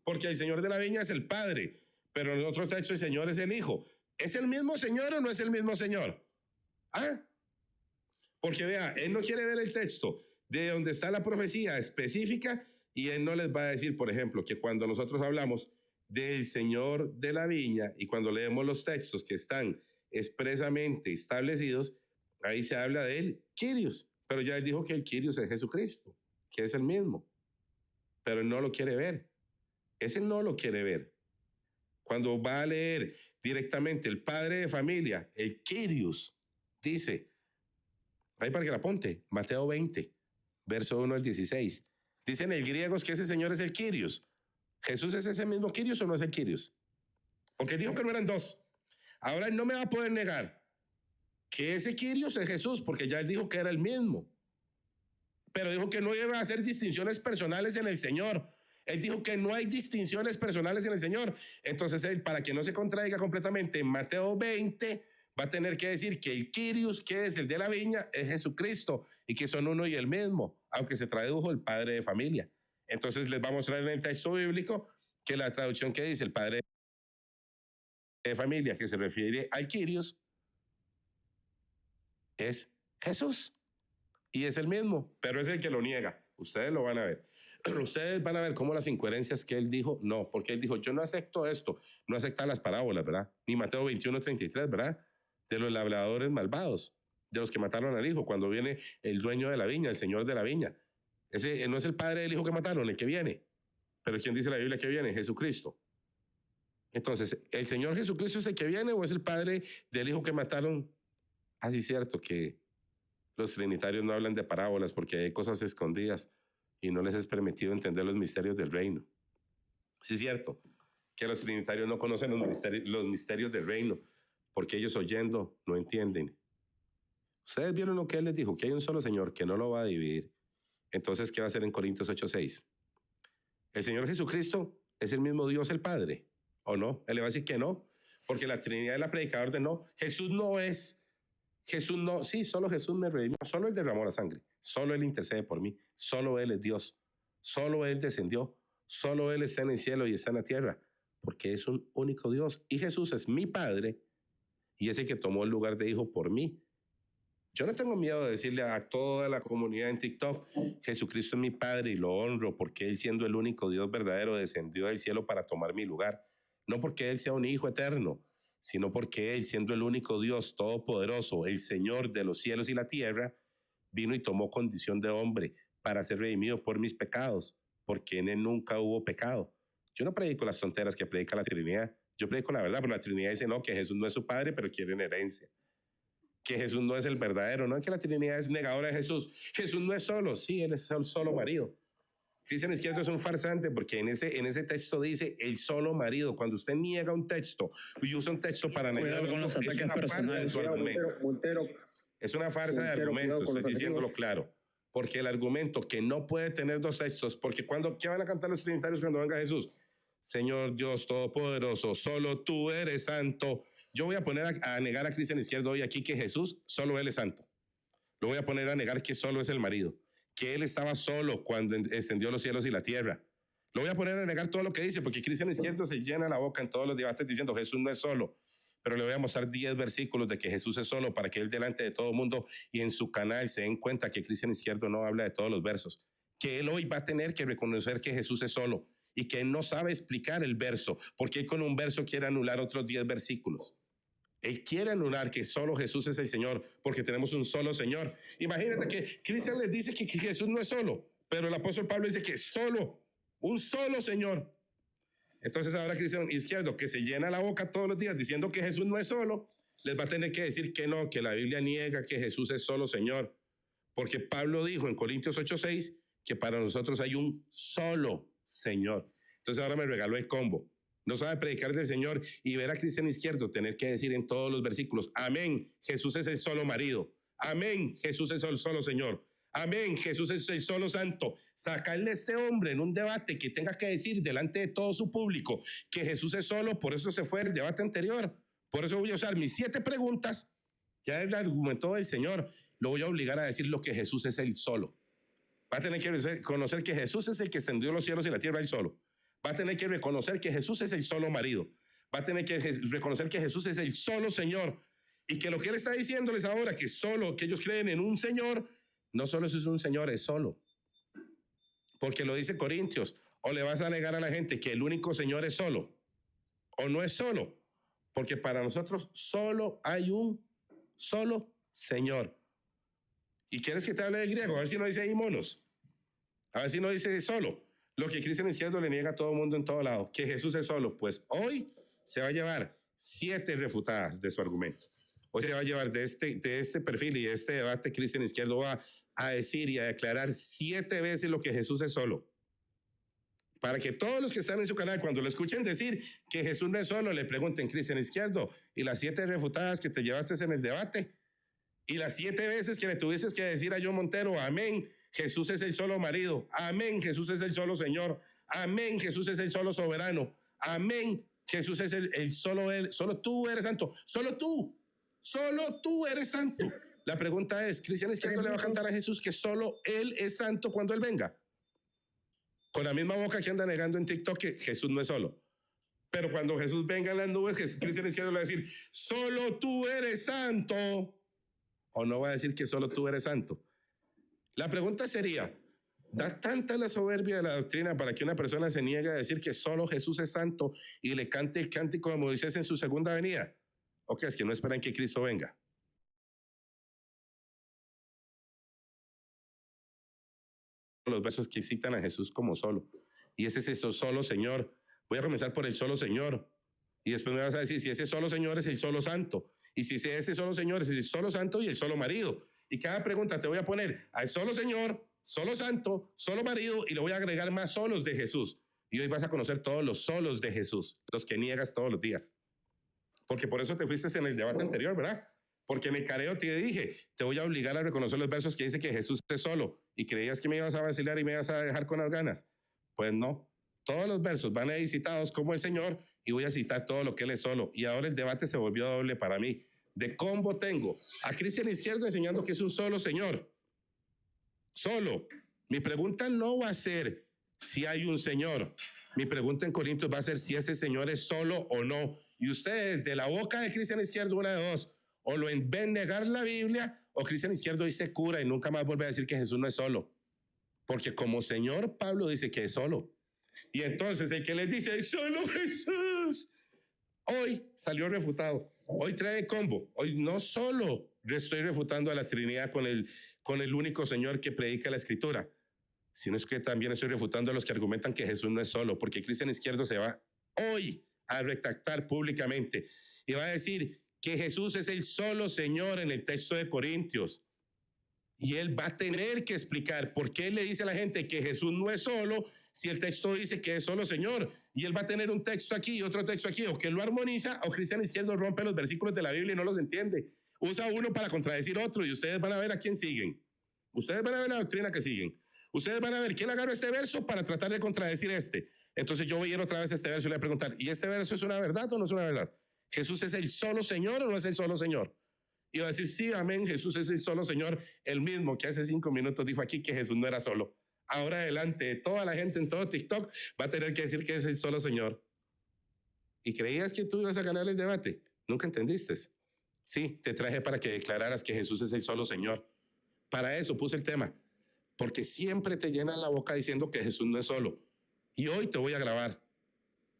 Porque el Señor de la viña es el Padre, pero en el otro texto el Señor es el Hijo. ¿Es el mismo Señor o no es el mismo Señor? ¿Ah? Porque vea, él no quiere ver el texto de donde está la profecía específica y él no les va a decir, por ejemplo, que cuando nosotros hablamos del Señor de la viña y cuando leemos los textos que están expresamente establecidos, ahí se habla de él, Kyrios. Pero ya él dijo que el Kyrios es Jesucristo, que es el mismo. Pero él no lo quiere ver. Ese no lo quiere ver. Cuando va a leer directamente el padre de familia, el Kyrios, dice, ahí para que la apunte, Mateo 20, verso 1 al 16. Dicen el griego que ese Señor es el Kyrios. ¿Jesús es ese mismo Kyrios o no es el Kyrios? Porque él dijo que no eran dos. Ahora él no me va a poder negar que ese Kyrios es Jesús, porque ya él dijo que era el mismo. Pero dijo que no iba a hacer distinciones personales en el Señor. Él dijo que no hay distinciones personales en el Señor. Entonces él, para que no se contradiga completamente, en Mateo 20 va a tener que decir que el Kyrios, que es el de la viña, es Jesucristo y que son uno y el mismo, aunque se tradujo el padre de familia. Entonces les va a mostrar en el texto bíblico que la traducción que dice el padre de familia, que se refiere al Kyrios, es Jesús. Y es el mismo, pero es el que lo niega. Ustedes lo van a ver. Ustedes van a ver cómo las incoherencias que él dijo, no, porque él dijo, yo no acepto esto, no acepta las parábolas, ¿verdad? Ni Mateo 21:33, ¿verdad? De los labradores malvados, de los que mataron al hijo, cuando viene el dueño de la viña, el señor de la viña. Ese no es el padre del hijo que mataron, el que viene. Pero ¿quién dice la Biblia que viene? Jesucristo. Entonces, ¿el Señor Jesucristo es el que viene o es el padre del hijo que mataron? Así es cierto que los trinitarios no hablan de parábolas porque hay cosas escondidas y no les es permitido entender los misterios del reino. Sí es cierto que los trinitarios no conocen los misterios del reino porque ellos oyendo no entienden. Ustedes vieron lo que él les dijo, que hay un solo Señor que no lo va a dividir. Entonces, ¿qué va a hacer en Corintios 8:6? ¿El Señor Jesucristo es el mismo Dios el Padre o no? Él le va a decir que no, porque la Trinidad es la predicadora de no. Jesús no es. Jesús no, sí, solo Jesús me redimió, solo Él derramó la sangre, solo Él intercede por mí, solo Él es Dios, solo Él descendió, solo Él está en el cielo y está en la tierra, porque es un único Dios. Y Jesús es mi Padre y ese que tomó el lugar de hijo por mí. Yo no tengo miedo de decirle a toda la comunidad en TikTok, Jesucristo es mi Padre y lo honro porque Él siendo el único Dios verdadero descendió del cielo para tomar mi lugar, no porque Él sea un hijo eterno, sino porque Él, siendo el único Dios todopoderoso, el Señor de los cielos y la tierra, vino y tomó condición de hombre para ser redimido por mis pecados, porque en Él nunca hubo pecado. Yo no predico las tonteras que predica la Trinidad, yo predico la verdad, pero la Trinidad dice no, que Jesús no es su Padre, pero quieren herencia. Que Jesús no es el verdadero, no es que la Trinidad es negadora de Jesús. Jesús no es solo, sí, Él es el solo marido. Cristian Izquierdo es un farsante porque en ese texto dice el solo marido. Cuando usted niega un texto y usa un texto para negar Cuidado con los ataques personales. Es una farsa de argumentos, estoy diciéndolo claro. Porque el argumento que no puede tener dos textos, porque ¿qué van a cantar los trinitarios cuando venga Jesús? Señor Dios Todopoderoso, solo tú eres santo. Yo voy a poner a negar a Cristian Izquierdo hoy aquí que Jesús, solo Él es santo. Lo voy a poner a negar que solo es el marido, que Él estaba solo cuando extendió los cielos y la tierra. Lo voy a poner a negar todo lo que dice, porque Cristian Izquierdo se llena la boca en todos los debates diciendo Jesús no es solo. pero le voy a mostrar 10 versículos de que Jesús es solo para que él delante de todo el mundo y en su canal se den cuenta que Cristian Izquierdo no habla de todos los versos, que él hoy va a tener que reconocer que Jesús es solo y que él no sabe explicar el verso, porque él con un verso quiere anular otros 10 versículos. Él quiere anular que solo Jesús es el Señor, porque tenemos un solo Señor. Imagínate que Cristian les dice que Jesús no es solo, pero el apóstol Pablo dice que solo, un solo Señor. Entonces ahora Cristian Izquierdo, que se llena la boca todos los días diciendo que Jesús no es solo, les va a tener que decir que no, que la Biblia niega que Jesús es solo Señor. Porque Pablo dijo en Corintios 8:6 que para nosotros hay un solo Señor. Entonces ahora me regaló el combo. No sabe predicar del Señor y ver a Cristian Izquierdo tener que decir en todos los versículos, amén, Jesús es el solo marido. Amén, Jesús es el solo Señor. Amén, Jesús es el solo santo. Sacarle a este hombre en un debate que tenga que decir delante de todo su público que Jesús es solo, por eso se fue el debate anterior. Por eso voy a usar mis 7 preguntas. Ya el argumento del Señor lo voy a obligar a decir lo que Jesús es el solo. Va a tener que conocer que Jesús es el que extendió los cielos y la tierra él solo. Va a tener que reconocer que Jesús es el solo marido. Va a tener que reconocer que Jesús es el solo Señor. Y que lo que él está diciéndoles ahora, que solo, que ellos creen en un Señor, no solo es un Señor, es solo. Porque lo dice Corintios. O le vas a negar a la gente que el único Señor es solo. O no es solo. Porque para nosotros solo hay un solo Señor. ¿Y quieres que te hable de griego? A ver si no dice ahí monos. A ver si no dice solo. Lo que Cristian Izquierdo le niega a todo el mundo en todo lado, que Jesús es solo. Pues hoy se va a llevar 7 refutadas de su argumento. Hoy se va a llevar de este perfil y de este debate, Cristian Izquierdo va a decir y a declarar 7 veces lo que Jesús es solo. Para que todos los que están en su canal, cuando lo escuchen decir que Jesús no es solo, le pregunten, Cristian Izquierdo, y las 7 refutadas que te llevaste en el debate, y las 7 veces que le tuviste que decir a John Montero, amén, Jesús es el solo marido, amén, Jesús es el solo Señor, amén, Jesús es el solo soberano, amén, Jesús es el solo él, solo tú eres santo, solo tú eres santo. La pregunta es, ¿Cristian Izquierdo le va a cantar a Jesús que solo él es santo cuando él venga? Con la misma boca que anda negando en TikTok que Jesús no es solo. Pero cuando Jesús venga en las nubes, Cristian Izquierdo le va a decir, solo tú eres santo. ¿O no va a decir que solo tú eres santo? La pregunta sería, ¿da tanta la soberbia de la doctrina para que una persona se niegue a decir que solo Jesús es santo y le cante el cántico de Moisés en su segunda venida? ¿O qué es que no esperan que Cristo venga? Los versos que citan a Jesús como solo. Y ese es eso, solo Señor. Voy a comenzar por el solo Señor. Y después me vas a decir si ese solo Señor es el solo santo. Y si ese solo Señor es el solo santo y el solo marido. Y cada pregunta te voy a poner al solo Señor, solo santo, solo marido y le voy a agregar más solos de Jesús. Y hoy vas a conocer todos los solos de Jesús, los que niegas todos los días. Porque por eso te fuiste en el debate anterior, ¿verdad? Porque me careo, te dije, te voy a obligar a reconocer los versos que dice que Jesús es solo y creías que me ibas a vacilar y me ibas a dejar con las ganas. Pues no, todos los versos van a ir citados como el Señor y voy a citar todo lo que Él es solo. Y ahora el debate se volvió doble para mí. De combo tengo a Cristian Izquierdo enseñando que es un solo Señor. Solo. Mi pregunta no va a ser si hay un Señor. Mi pregunta en Corintios va a ser si ese Señor es solo o no. Y ustedes, de la boca de Cristian Izquierdo, una de dos. O lo ven negar la Biblia, o Cristian Izquierdo dice cura y nunca más vuelve a decir que Jesús no es solo. Porque como Señor, Pablo dice que es solo. Y entonces el que les dice, es solo Jesús, hoy salió refutado. Hoy trae combo. Hoy no solo estoy refutando a la Trinidad con el único Señor que predica la Escritura, sino es que también estoy refutando a los que argumentan que Jesús no es solo, porque Cristian Izquierdo se va hoy a retractar públicamente y va a decir que Jesús es el solo Señor en el texto de Corintios. Y él va a tener que explicar por qué le dice a la gente que Jesús no es solo si el texto dice que es solo Señor. Y él va a tener un texto aquí y otro texto aquí, o que lo armoniza, o Cristian Izquierdo rompe los versículos de la Biblia y no los entiende. Usa uno para contradecir otro y ustedes van a ver a quién siguen. Ustedes van a ver la doctrina que siguen. Ustedes van a ver quién agarra este verso para tratar de contradecir este. Entonces yo voy a ir otra vez a este verso y le voy a preguntar, ¿y este verso es una verdad o no es una verdad? ¿Jesús es el solo Señor o no es el solo Señor? Y va a decir, sí, amén, Jesús es el solo Señor, el mismo que hace 5 minutos dijo aquí que Jesús no era solo. Ahora adelante, toda la gente en todo TikTok va a tener que decir que es el solo Señor. ¿Y creías que tú ibas a ganar el debate? ¿Nunca entendiste? Sí, te traje para que declararas que Jesús es el solo Señor. Para eso puse el tema, porque siempre te llenan la boca diciendo que Jesús no es solo. Y hoy te voy a grabar.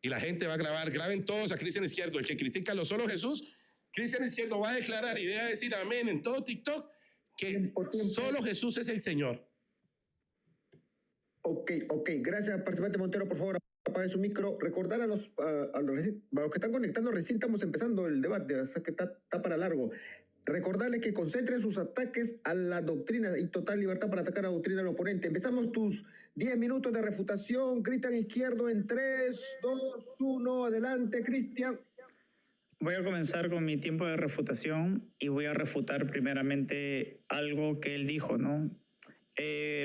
Y la gente va a grabar. Graben todos a Cristian Izquierdo. El que critica lo solo Jesús, Cristian Izquierdo va a declarar y va a decir amén en todo TikTok que solo Jesús es el Señor. Ok. Gracias, participante Montero. Por favor, apague su micro. Recordar a los que están conectando, recién estamos empezando el debate, o sea que está para largo. Recordarles que concentren sus ataques a la doctrina y total libertad para atacar a la doctrina del oponente. Empezamos tus 10 minutos de refutación. Cristian Izquierdo en 3, 2, 1. Adelante, Cristian. Voy a comenzar con mi tiempo de refutación y voy a refutar primeramente algo que él dijo, ¿no?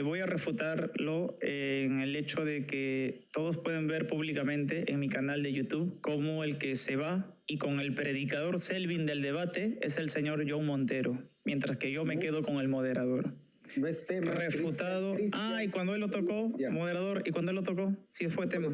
Voy a refutarlo en el hecho de que todos pueden ver públicamente en mi canal de YouTube cómo el que se va y con el predicador Selvin del debate es el señor John Montero, mientras que yo me quedo con el moderador. No es tema. Refutado. Cristian. Y cuando él lo tocó, Cristian. moderador, y cuando él lo tocó, sí fue tema.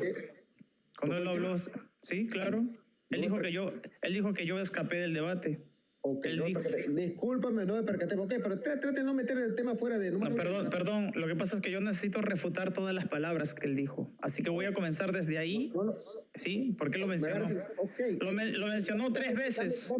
Cuando él lo habló, sí, claro. Él dijo que yo escapé del debate. Ok, Él no, dijo- discúlpame, no me percaté. Ok, pero trate de no meter el tema fuera de... No, perdón, lo que pasa es que yo necesito refutar todas las palabras que él dijo. Así que voy a comenzar desde ahí. Sí, porque lo mencionó. Ok. Lo mencionó 3 veces.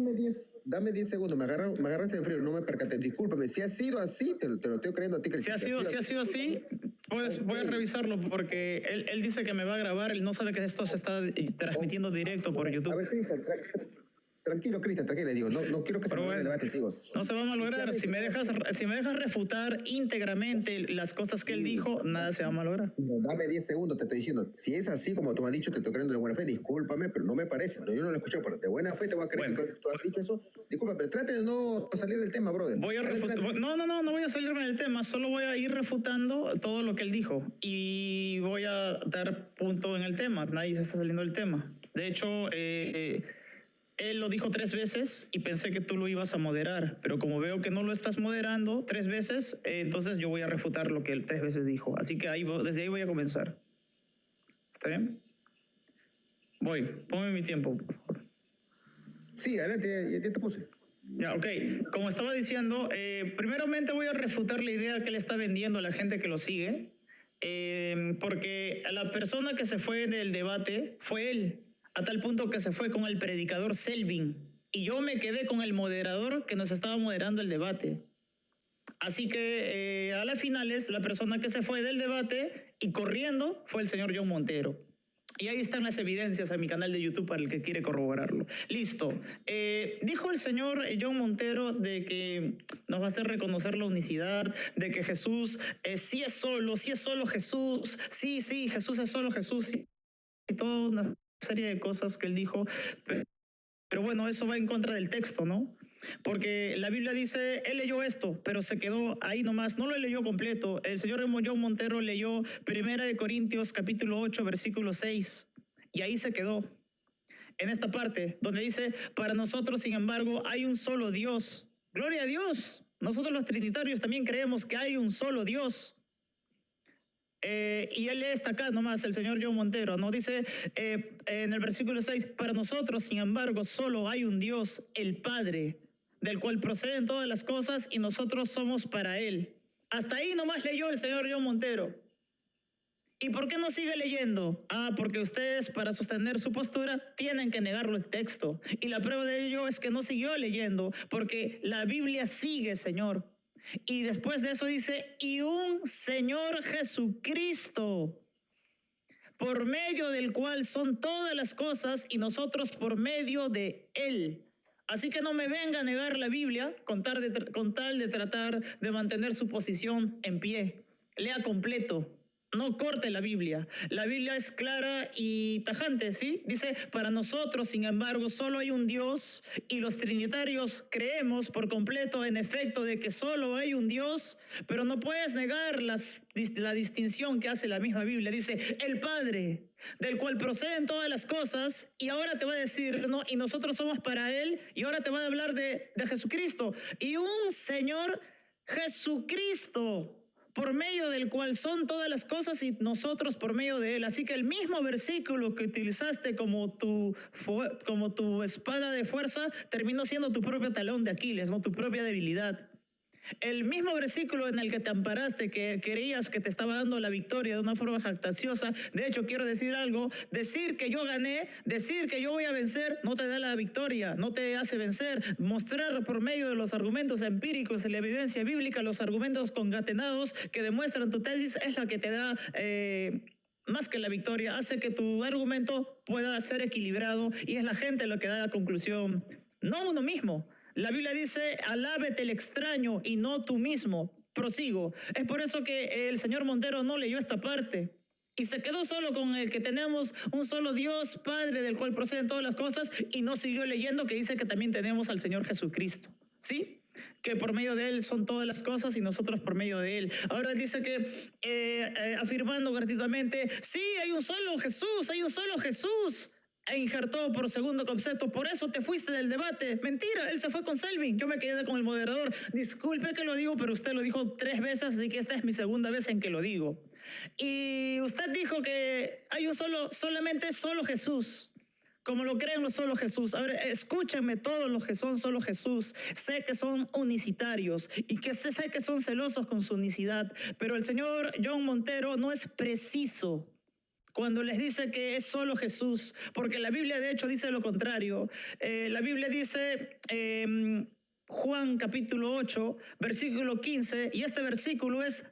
Dame 10 segundos, me agarraste en frío, no me percaté. Discúlpame, si ha sido así, te lo estoy creyendo a ti. Si ha sido así, pues voy a revisarlo porque él dice que me va a grabar, él no sabe que esto se está transmitiendo directo por A YouTube. ver, Cristian, tranquilo, le digo, no quiero que se Pero me vaya el bueno, debate, digo. No se va a malograr. Si me dejas refutar íntegramente las cosas que él dijo, nada se va a malograr. Dame 10 segundos, te estoy diciendo. Si es así como tú me has dicho, te estoy creyendo de buena fe, discúlpame, pero no me parece. Yo no lo escuché, pero de buena fe te voy a creer Bueno. que tú has dicho eso. Discúlpame, pero trate de no salir del tema, brother. Voy a refutar. No voy a salirme del tema, solo voy a ir refutando todo lo que él dijo y voy a dar punto en el tema. Nadie se está saliendo del tema. De hecho, él lo dijo 3 veces y pensé que tú lo ibas a moderar, pero como veo que no lo estás moderando 3 veces, entonces yo voy a refutar lo que él 3 veces dijo. Así que desde ahí voy a comenzar. ¿Está bien? Ponme mi tiempo, por favor. Sí, adelante, ya te puse. Ya, ok. Como estaba diciendo, primeramente voy a refutar la idea que él está vendiendo a la gente que lo sigue, porque la persona que se fue del debate fue él, a tal punto que se fue con el predicador Selvin, y yo me quedé con el moderador que nos estaba moderando el debate. Así que a las finales, la persona que se fue del debate y corriendo fue el señor John Montero. Y ahí están las evidencias en mi canal de YouTube para el que quiere corroborarlo. Listo. Dijo el señor John Montero de que nos va a hacer reconocer la unicidad, de que Jesús sí es solo Jesús, sí, Jesús es solo Jesús, sí, y toda una serie de cosas que él dijo. Pero bueno, eso va en contra del texto, ¿no? Porque la Biblia dice, él leyó esto, pero se quedó ahí nomás, no lo leyó completo. El señor John Montero leyó 1 Corintios capítulo 8, versículo 6, y ahí se quedó. En esta parte, donde dice, para nosotros, sin embargo, hay un solo Dios. ¡Gloria a Dios! Nosotros los trinitarios también creemos que hay un solo Dios. Y él está acá nomás, el señor John Montero, ¿no? Dice en el versículo 6, para nosotros, sin embargo, solo hay un Dios, el Padre, del cual proceden todas las cosas y nosotros somos para Él. Hasta ahí nomás leyó el señor John Montero. ¿Y por qué no sigue leyendo? Porque ustedes, para sostener su postura, tienen que negarlo el texto. Y la prueba de ello es que no siguió leyendo, porque la Biblia sigue, Señor. Y después de eso dice, y un Señor Jesucristo, por medio del cual son todas las cosas y nosotros por medio de Él. Así que no me venga a negar la Biblia con tal de tratar de mantener su posición en pie. Lea completo. No corte la Biblia. La Biblia es clara y tajante, ¿sí? Dice, para nosotros, sin embargo, solo hay un Dios y los trinitarios creemos por completo, en efecto, de que solo hay un Dios, pero no puedes negar la distinción que hace la misma Biblia. Dice, el Padre, del cual proceden todas las cosas, y ahora te va a decir, ¿no? Y nosotros somos para Él, y ahora te va a hablar de Jesucristo. Y un Señor Jesucristo, por medio del cual son todas las cosas y nosotros por medio de él. Así que el mismo versículo que utilizaste como tu espada de fuerza terminó siendo tu propio talón de Aquiles, no tu propia debilidad. El mismo versículo en el que te amparaste, que creías que te estaba dando la victoria de una forma jactanciosa. De hecho, quiero decir algo, decir que yo gané, decir que yo voy a vencer, no te da la victoria, no te hace vencer. Mostrar por medio de los argumentos empíricos y la evidencia bíblica, los argumentos concatenados que demuestran tu tesis, es la que te da más que la victoria, hace que tu argumento pueda ser equilibrado, y es la gente lo que da la conclusión, no uno mismo. La Biblia dice, alábete el extraño y no tú mismo. Prosigo. Es por eso que el señor Montero no leyó esta parte y se quedó solo con el que tenemos un solo Dios, Padre, del cual proceden todas las cosas, y no siguió leyendo que dice que también tenemos al Señor Jesucristo. ¿Sí? Que por medio de él son todas las cosas y nosotros por medio de él. Ahora dice que, afirmando gratuitamente, sí, hay un solo Jesús, hay un solo Jesús. E injertó por segundo concepto, por eso te fuiste del debate. Mentira, él se fue con Selvin, yo me quedé con el moderador. Disculpe que lo digo, pero usted lo dijo 3 veces, así que esta es mi segunda vez en que lo digo. Y usted dijo que hay solamente solo Jesús, como lo creen los solo Jesús. Ahora, escúchenme todos los que son solo Jesús. Sé que son unicitarios y que sé que son celosos con su unicidad, pero el señor John Montero no es preciso cuando les dice que es solo Jesús, porque la Biblia de hecho dice lo contrario. La Biblia dice, Juan capítulo 8, versículo 15, y este versículo es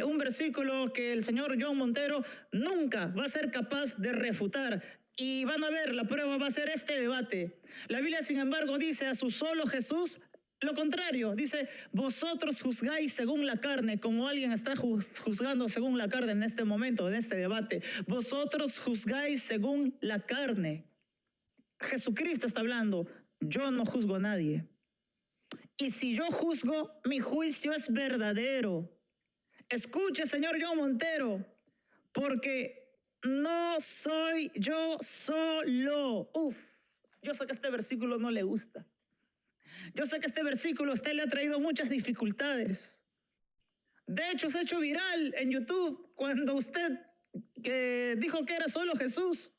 un versículo que el señor John Montero nunca va a ser capaz de refutar. Y van a ver, la prueba va a ser este debate. La Biblia, sin embargo, dice a su solo Jesús lo contrario. Dice, vosotros juzgáis según la carne, como alguien está juzgando según la carne en este momento, en este debate. Vosotros juzgáis según la carne. Jesucristo está hablando, yo no juzgo a nadie. Y si yo juzgo, mi juicio es verdadero. Escuche, señor John Montero, porque no soy yo solo. Yo sé que este versículo no le gusta. Yo sé que este versículo a usted le ha traído muchas dificultades. De hecho, se ha hecho viral en YouTube cuando usted dijo que era solo Jesús.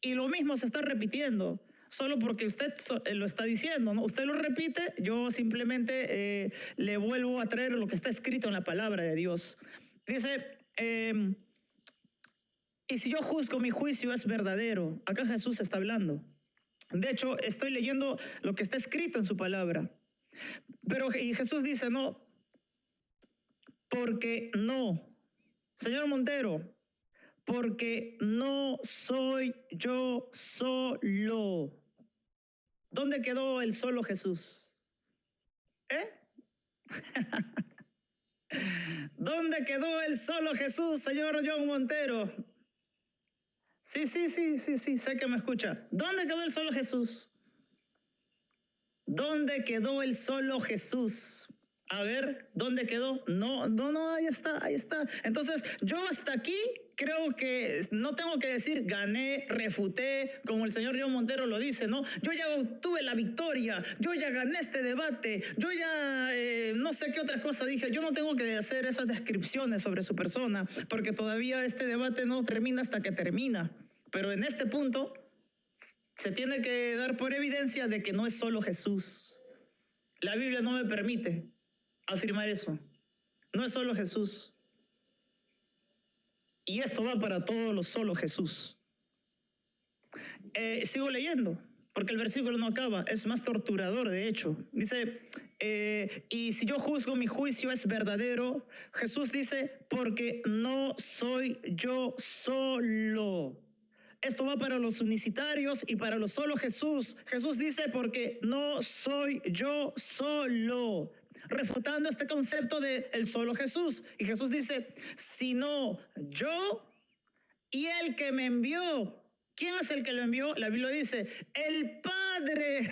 Y lo mismo se está repitiendo, solo porque usted lo está diciendo, ¿no? Usted lo repite, yo simplemente le vuelvo a traer lo que está escrito en la palabra de Dios. Dice, y si yo juzgo, mi juicio es verdadero. Acá Jesús está hablando. De hecho, estoy leyendo lo que está escrito en su palabra. Y Jesús dice, no, porque no. Señor Montero, porque no soy yo solo. ¿Dónde quedó el solo Jesús? ¿Dónde quedó el solo Jesús, señor John Montero? Sí, sé que me escucha. ¿Dónde quedó el solo Jesús? ¿Dónde quedó el solo Jesús? A ver, ¿dónde quedó? No, ahí está. Entonces, yo hasta aquí creo que no tengo que decir gané, refuté, como el señor John Montero lo dice, ¿no? Yo ya obtuve la victoria, yo ya gané este debate, yo ya no sé qué otra cosa dije. Yo no tengo que hacer esas descripciones sobre su persona, porque todavía este debate no termina hasta que termina. Pero en este punto se tiene que dar por evidencia de que no es solo Jesús. La Biblia no me permite afirmar eso. No es solo Jesús. Y esto va para todos los solo Jesús. Sigo leyendo, porque el versículo no acaba, es más torturador de hecho. Dice, y si yo juzgo, mi juicio es verdadero. Jesús dice, porque no soy yo solo. Esto va para los unicitarios y para los solo Jesús. Jesús dice, porque no soy yo solo, refutando este concepto de el solo Jesús. Y Jesús dice, sino yo y el que me envió. ¿Quién es el que lo envió? La Biblia dice, el Padre,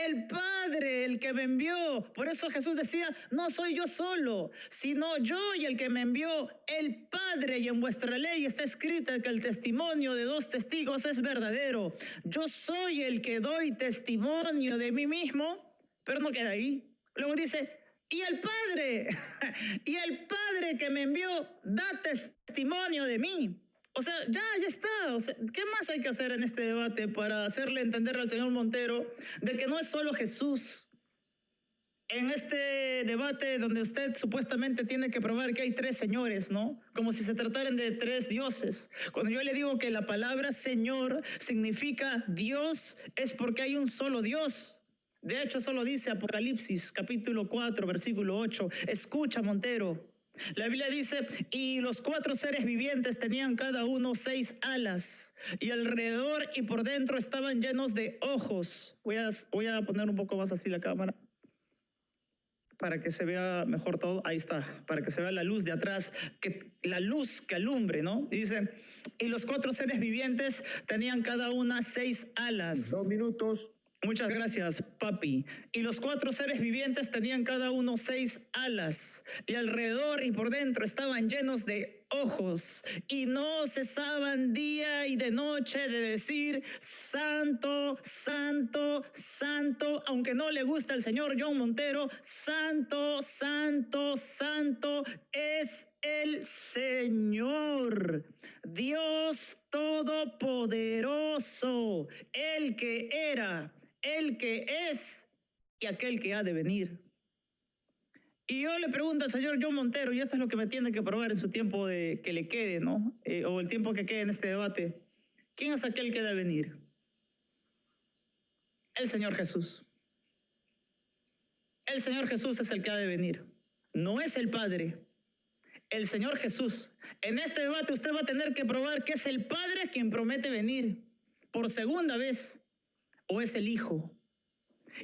el Padre, el que me envió. Por eso Jesús decía, no soy yo solo, sino yo y el que me envió, el Padre. Y en vuestra ley está escrita que el testimonio de 2 testigos es verdadero. Yo soy el que doy testimonio de mí mismo, pero no queda ahí. Luego dice, Y el Padre, y el Padre que me envió, da testimonio de mí. O sea, ya está. O sea, ¿qué más hay que hacer en este debate para hacerle entender al señor Montero de que no es solo Jesús? En este debate donde usted supuestamente tiene que probar que hay tres señores, ¿no? Como si se trataran de tres dioses. Cuando yo le digo que la palabra Señor significa Dios, es porque hay un solo Dios. De hecho, eso lo dice Apocalipsis, capítulo 4, versículo 8. Escucha, Montero. La Biblia dice, y los cuatro seres vivientes tenían cada uno 6 alas, y alrededor y por dentro estaban llenos de ojos. Voy a poner un poco más así la cámara, para que se vea mejor todo. Ahí está, para que se vea la luz de atrás, que la luz que alumbre, ¿no? Y dice, y los cuatro seres vivientes tenían cada una 6 alas. 2 minutos. Muchas gracias, papi. Y los cuatro seres vivientes tenían cada uno 6 alas, y alrededor y por dentro estaban llenos de ojos, y no cesaban día y de noche de decir, Santo, Santo, Santo, aunque no le gusta al señor John Montero, Santo, Santo, Santo es el Señor, Dios Todopoderoso, el que era, el que es y aquel que ha de venir. Y yo le pregunto al señor John Montero, y esto es lo que me tiene que probar en su tiempo de que le quede, ¿no? O el tiempo que quede en este debate. ¿Quién es aquel que ha de venir? El Señor Jesús. El Señor Jesús es el que ha de venir. No es el Padre. El Señor Jesús. En este debate usted va a tener que probar que es el Padre quien promete venir por segunda vez, o es el Hijo.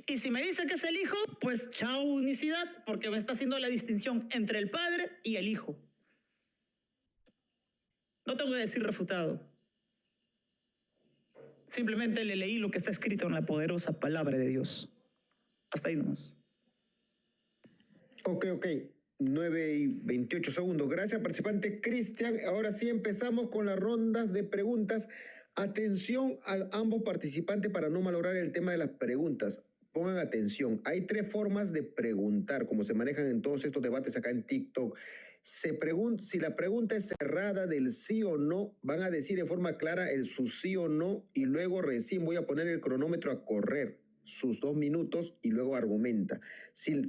Y si me dice que es el Hijo, pues chao unicidad, porque me está haciendo la distinción entre el Padre y el Hijo. No tengo que decir refutado. Simplemente le leí lo que está escrito en la poderosa palabra de Dios. Hasta ahí nomás. Ok. 9 y 28 segundos. Gracias, participante Cristian. Ahora sí empezamos con las rondas de preguntas. Atención a ambos participantes para no malograr el tema de las preguntas. Pongan atención. Hay 3 formas de preguntar, como se manejan en todos estos debates acá en TikTok. Si la pregunta es cerrada del sí o no, van a decir de forma clara su sí o no, y luego recién voy a poner el cronómetro a correr sus 2 minutos y luego argumenta.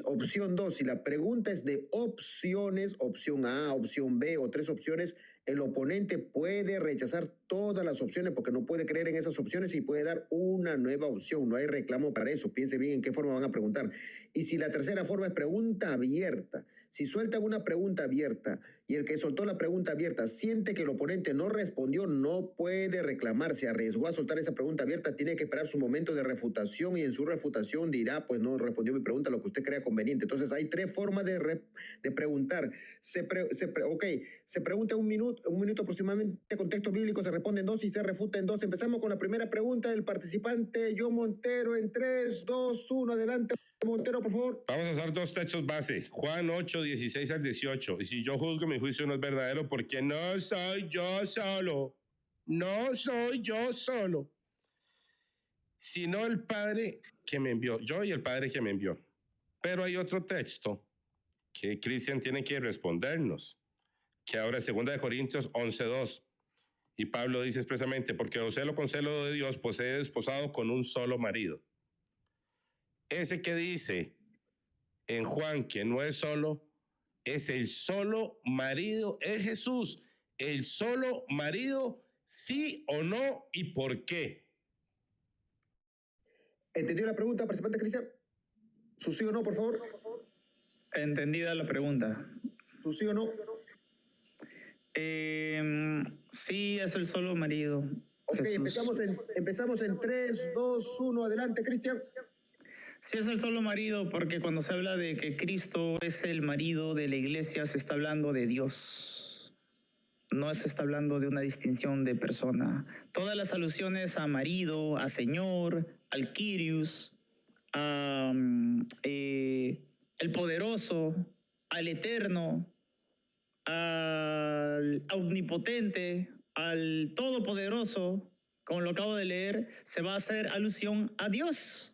Opción 2, si la pregunta es de opciones, opción A, opción B o 3 opciones, el oponente puede rechazar todas las opciones porque no puede creer en esas opciones y puede dar una nueva opción. No hay reclamo para eso. Piense bien en qué forma van a preguntar. Y si la tercera forma es pregunta abierta, si sueltan una pregunta abierta y el que soltó la pregunta abierta siente que el oponente no respondió, no puede reclamar. Se arriesgó a soltar esa pregunta abierta, tiene que esperar su momento de refutación y en su refutación dirá, pues no respondió mi pregunta, lo que usted crea conveniente. Entonces hay 3 formas de preguntar. Se pregunta un minuto aproximadamente con texto bíblico, se responde en 2 y se refuta en 2. Empezamos con la primera pregunta del participante John Montero en 3, 2, 1. Adelante, Montero, por favor. Vamos a usar 2 textos base, Juan 8, 16 al 18. Y si yo juzgo, mi juicio no es verdadero porque no soy yo solo. No soy yo solo, sino el Padre que me envió. Yo y el Padre que me envió. Pero hay otro texto que Cristian tiene que respondernos, que ahora es 2 Corintios 11:2. Y Pablo dice expresamente, porque Ocelo con celo de Dios posee desposado con un solo marido. Ese que dice en Juan que no es solo, es el solo marido, es Jesús. El solo marido, sí o no, y por qué. ¿Entendió la pregunta, participante Cristian? ¿Su sí o no, por favor? Entendida la pregunta. ¿Su sí o no? Sí, es el solo marido. Ok, empezamos en 3, 2, 1. Adelante, Cristian. Sí, es el solo marido, porque cuando se habla de que Cristo es el marido de la iglesia, se está hablando de Dios. No se está hablando de una distinción de persona. Todas las alusiones a marido, a señor, al Kyrios, el poderoso, al eterno, al omnipotente, al todopoderoso, como lo acabo de leer, se va a hacer alusión a Dios.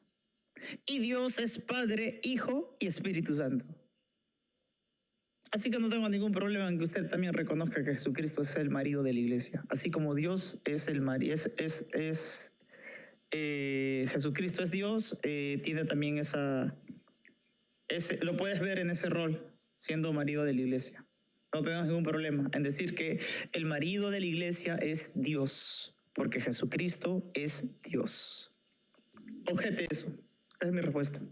Y Dios es Padre, Hijo y Espíritu Santo. Así que no tengo ningún problema en que usted también reconozca que Jesucristo es el marido de la iglesia. Así como Dios es el marido, Jesucristo es Dios, tiene también lo puedes ver en ese rol, siendo marido de la iglesia. No tenemos ningún problema en decir que el marido de la iglesia es Dios, porque Jesucristo es Dios. Objete eso. Esa es mi respuesta.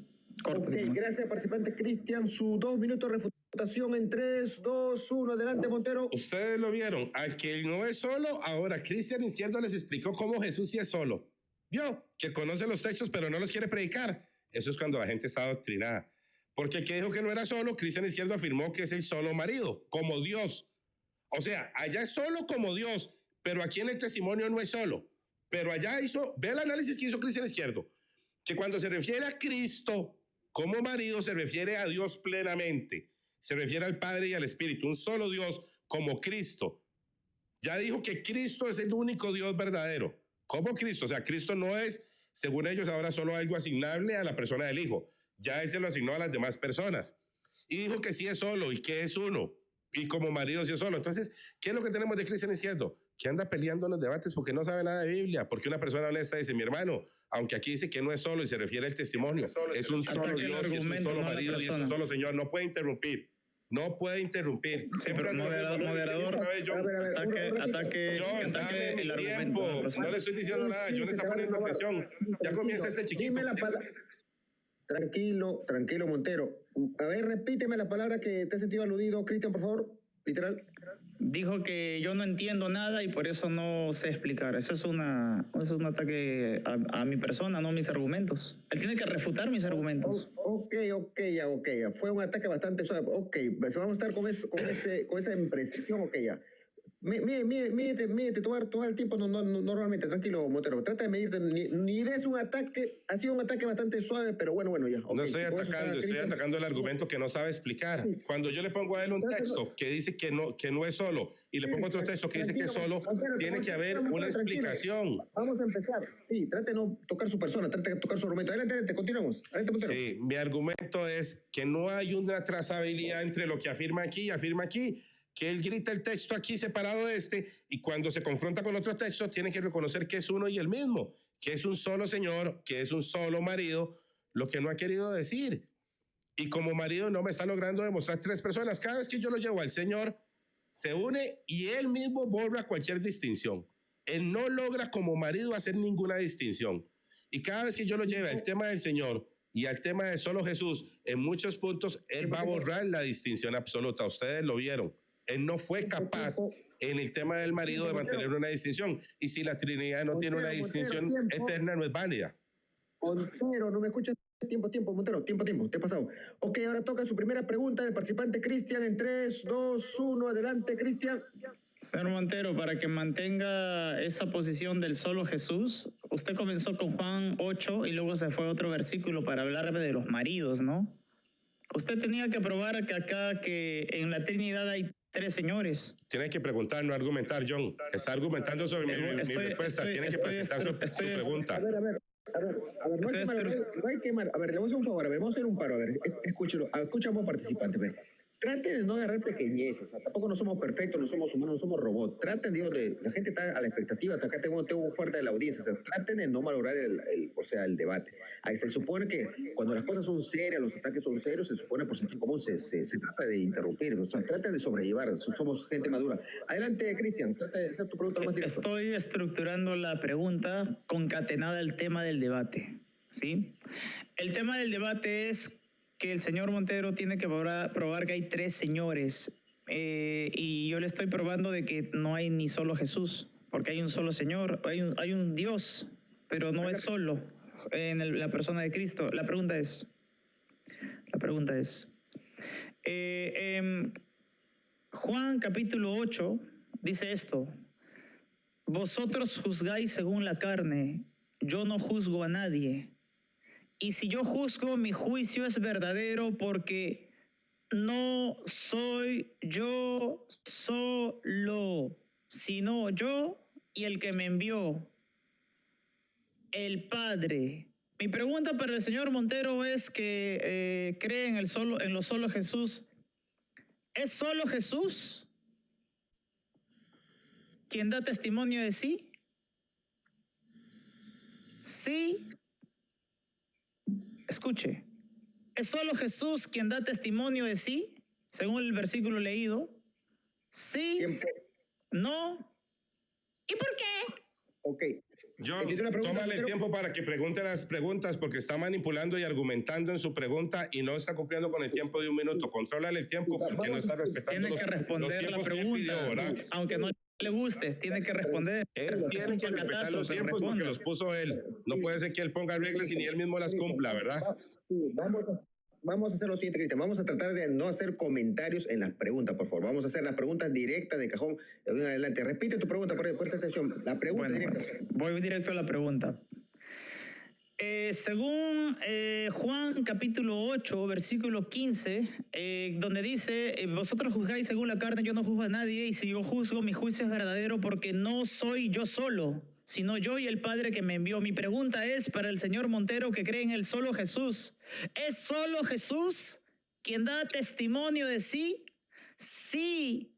Ok, gracias, participante Cristian. Su 2 minutos de refutación en 3, 2, 1. Adelante, Montero. Ustedes lo vieron. Al que no es solo, ahora Cristian Izquierdo les explicó cómo Jesús sí es solo. Vio que conoce los textos, pero no los quiere predicar. Eso es cuando la gente está adoctrinada. Porque el que dijo que no era solo, Cristian Izquierdo afirmó que es el solo marido, como Dios. O sea, allá es solo como Dios, pero aquí en el testimonio no es solo. Pero allá ve el análisis que hizo Cristian Izquierdo, que cuando se refiere a Cristo como marido, se refiere a Dios plenamente, se refiere al Padre y al Espíritu, un solo Dios como Cristo. Ya dijo que Cristo es el único Dios verdadero, como Cristo. O sea, Cristo no es, según ellos, ahora solo algo asignable a la persona del Hijo. Ya ese lo asignó a las demás personas. Y dijo que sí es solo y que es uno. Y como marido sí es solo. Entonces, ¿qué es lo que tenemos de Cristian Izquierdo? Que anda peleando en los debates porque no sabe nada de Biblia. Porque una persona honesta dice, mi hermano, aunque aquí dice que no es solo y se refiere al testimonio, es un solo Dios, es un solo marido y es un solo Señor. No puede interrumpir. No puede interrumpir. Sí, pero moderador, ataque el argumento. No le estoy diciendo nada, yo le estoy poniendo atención. Ya comienza este chiquito. Dime la palabra. Tranquilo, Montero. A ver, repíteme la palabra que te has sentido aludido, Cristian, por favor. Literal. Dijo que yo no entiendo nada y por eso no sé explicar. Eso es un ataque a mi persona, no a mis argumentos. Él tiene que refutar mis argumentos. Ok. Ya. Fue un ataque bastante suave. Ok, pues vamos a estar con esa imprecisión. Ok, ya. Mídete todo el tiempo, normalmente, tranquilo, Montero. Trata de medirte, ni des un ataque, ha sido un ataque bastante suave, pero bueno, ya. Okay. No estoy atacando el argumento que no sabe explicar. Sí. Cuando yo le pongo a él un texto que dice que no es solo, y le pongo otro texto que dice que es solo, tiene que haber una explicación. Vamos a empezar. Sí, trate de no tocar su persona, trate de tocar su argumento. Adelante, continuamos. Adelante, Montero. Sí, mi argumento es que no hay una trazabilidad entre lo que afirma aquí y afirma aquí, que él grita el texto aquí separado de este, y cuando se confronta con otro texto tiene que reconocer que es uno y el mismo, que es un solo Señor, que es un solo marido, lo que no ha querido decir. Y como marido no me está logrando demostrar 3 personas. Cada vez que yo lo llevo al Señor, se une y él mismo borra cualquier distinción. Él no logra como marido hacer ninguna distinción. Y cada vez que yo lo lleve al tema del Señor y al tema de solo Jesús, en muchos puntos, él va a borrar la distinción absoluta. Ustedes lo vieron. Él no fue capaz en el tema del marido de mantener una distinción. Y si la Trinidad no tiene una distinción eterna, no es válida. Montero, no me escuchas. Montero, tiempo, te he pasado. Ok, ahora toca su primera pregunta del participante Cristian en 3, 2, 1. Adelante, Cristian. Señor Montero, para que mantenga esa posición del solo Jesús, usted comenzó con Juan 8 y luego se fue a otro versículo para hablarme de los maridos, ¿no? Usted tenía que probar que acá, que en la Trinidad hay 3 señores. Tiene que preguntar, no argumentar, John. Está argumentando sobre mi respuesta. Tiene que presentar su pregunta. A ver, no hay que quemar. A ver, le voy a hacer un favor, vamos a hacer un paro. A ver, escuchamos participantes. Traten de no agarrar pequeñeces, o sea, tampoco no somos perfectos, no somos humanos, no somos robots. Traten, digo, la gente está a la expectativa, acá tengo fuerte de la audiencia, o sea, traten de no malograr el debate. Ahí se supone que cuando las cosas son serias, los ataques son serios, se supone por sentido común se trata de interrumpir, o sea, traten de sobrellevar, somos gente madura. Adelante, Cristian, trata de hacer tu pregunta lo más directa. Estoy estructurando la pregunta concatenada al tema del debate, ¿sí? El tema del debate es que el señor Montero tiene que probar que hay 3 señores y yo le estoy probando de que no hay ni solo Jesús, porque hay un solo Señor, hay un Dios, pero no es solo en la persona de Cristo. La pregunta es, Juan capítulo 8 dice esto: vosotros juzgáis según la carne, yo no juzgo a nadie. Y si yo juzgo, mi juicio es verdadero, porque no soy yo solo, sino yo y el que me envió, el Padre. Mi pregunta para el señor Montero es que cree en lo solo Jesús. ¿Es solo Jesús quien da testimonio de sí? Sí. Escuche. ¿Es solo Jesús quien da testimonio de sí? Según el versículo leído. Sí. Tiempo. No. ¿Y por qué? Ok. John, Entiendo la pregunta, tómale Montero. tiempo para que pregunte las preguntas porque está manipulando y argumentando en su pregunta y no está cumpliendo con el tiempo de 1 minuto. Contrólale el tiempo porque no está respetando Tiene los, que los responder la tiempos que él pregunta. pidió, ¿verdad? Aunque no le guste, tiene que responder. Él Es tiene un que respetar paquetazo, los pero tiempos porque responda. los puso él. No puede ser que él ponga reglas y ni él mismo las cumpla, ¿verdad? Sí, vamos a hacer lo siguiente, Cristian. Vamos a tratar de no hacer comentarios en las preguntas, por favor. Vamos a hacer las preguntas directas de cajón de en adelante. Repite tu pregunta, presta atención. La pregunta Bueno, directa. voy directo a la pregunta. Según Juan capítulo 8, versículo 15, donde dice, vosotros juzgáis según la carne, yo no juzgo a nadie, y si yo juzgo, mi juicio es verdadero porque no soy yo solo, sino yo y el Padre que me envió. Mi pregunta es para el señor Montero, que cree en el solo Jesús. ¿Es solo Jesús quien da testimonio de sí? Sí.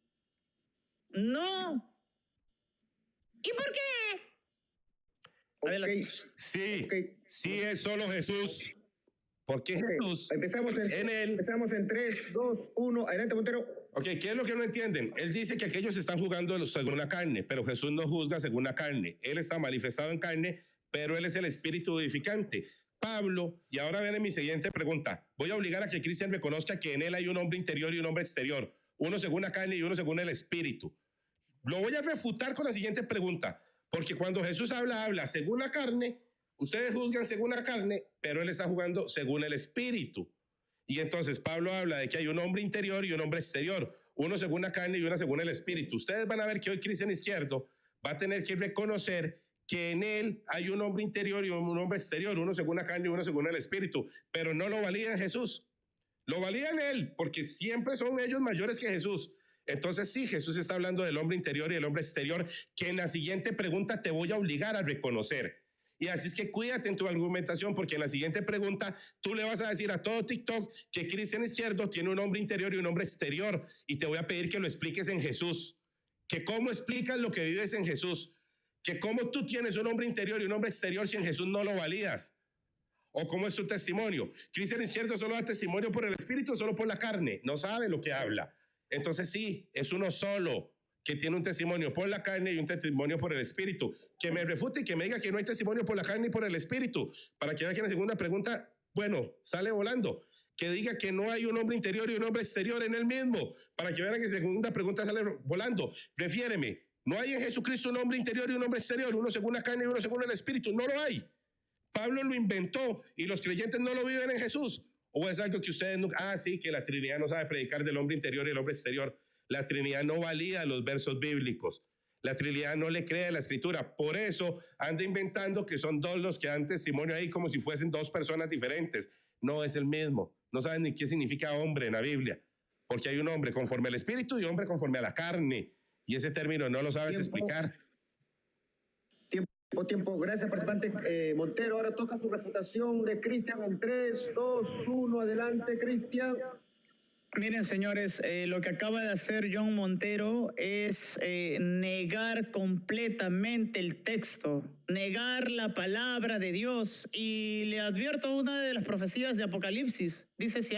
No. ¿Y por qué? Adelante. Ok. Sí, Ok. sí es solo Jesús. Porque Ok. Jesús, Empezamos en él. Empezamos en 3, 2, 1. Adelante, Montero. Ok, ¿qué es lo que no entienden? Él dice que aquellos están jugando según la carne, pero Jesús no juzga según la carne. Él está manifestado en carne, pero él es el espíritu vivificante. Pablo, y ahora viene mi siguiente pregunta. Voy a obligar a que Cristian reconozca que en él hay un hombre interior y un hombre exterior. Uno según la carne y uno según el espíritu. Lo voy a refutar con la siguiente pregunta. Porque cuando Jesús habla según la carne, ustedes juzgan según la carne, pero él está jugando según el espíritu. Y entonces Pablo habla de que hay un hombre interior y un hombre exterior, uno según la carne y uno según el espíritu. Ustedes van a ver que hoy Cristian Izquierdo va a tener que reconocer que en él hay un hombre interior y un hombre exterior, uno según la carne y uno según el espíritu, pero no lo valida en Jesús. Lo valida en él, porque siempre son ellos mayores que Jesús. Entonces sí, Jesús está hablando del hombre interior y el hombre exterior, que en la siguiente pregunta te voy a obligar a reconocer. Y así es que cuídate en tu argumentación, porque en la siguiente pregunta tú le vas a decir a todo TikTok que Cristian Izquierdo tiene un hombre interior y un hombre exterior, y te voy a pedir que lo expliques en Jesús, que cómo explicas lo que vives en Jesús, que cómo tú tienes un hombre interior y un hombre exterior si en Jesús no lo validas. ¿O cómo es tu testimonio? Cristian Izquierdo solo da testimonio por el espíritu, solo por la carne, no sabe lo que habla. Entonces sí, es uno solo que tiene un testimonio por la carne y un testimonio por el espíritu. Que me refute y que me diga que no hay testimonio por la carne y por el espíritu, para que vea que en la segunda pregunta, bueno, sale volando. Que diga que no hay un hombre interior y un hombre exterior en él mismo, para que vean que en la segunda pregunta sale volando. Refiéreme, no hay en Jesucristo un hombre interior y un hombre exterior, uno según la carne y uno según el espíritu, no lo hay. Pablo lo inventó y los creyentes no lo viven en Jesús. ¿O es algo que ustedes nunca... sí, que la Trinidad no sabe predicar del hombre interior y el hombre exterior? La Trinidad no valida los versos bíblicos. La Trinidad no le cree a la Escritura. Por eso anda inventando que son dos los que dan testimonio ahí como si fuesen dos personas diferentes. No es el mismo. No saben ni qué significa hombre en la Biblia. Porque hay un hombre conforme al espíritu y hombre conforme a la carne. Y ese término no lo sabes explicar. Tiempo. Gracias, participante Montero. Ahora toca su refutación de Cristian en 3, 2, 1. Adelante, Cristian. Miren, señores, lo que acaba de hacer John Montero es negar completamente el texto, negar la palabra de Dios. Y le advierto una de las profecías de Apocalipsis. Dice, si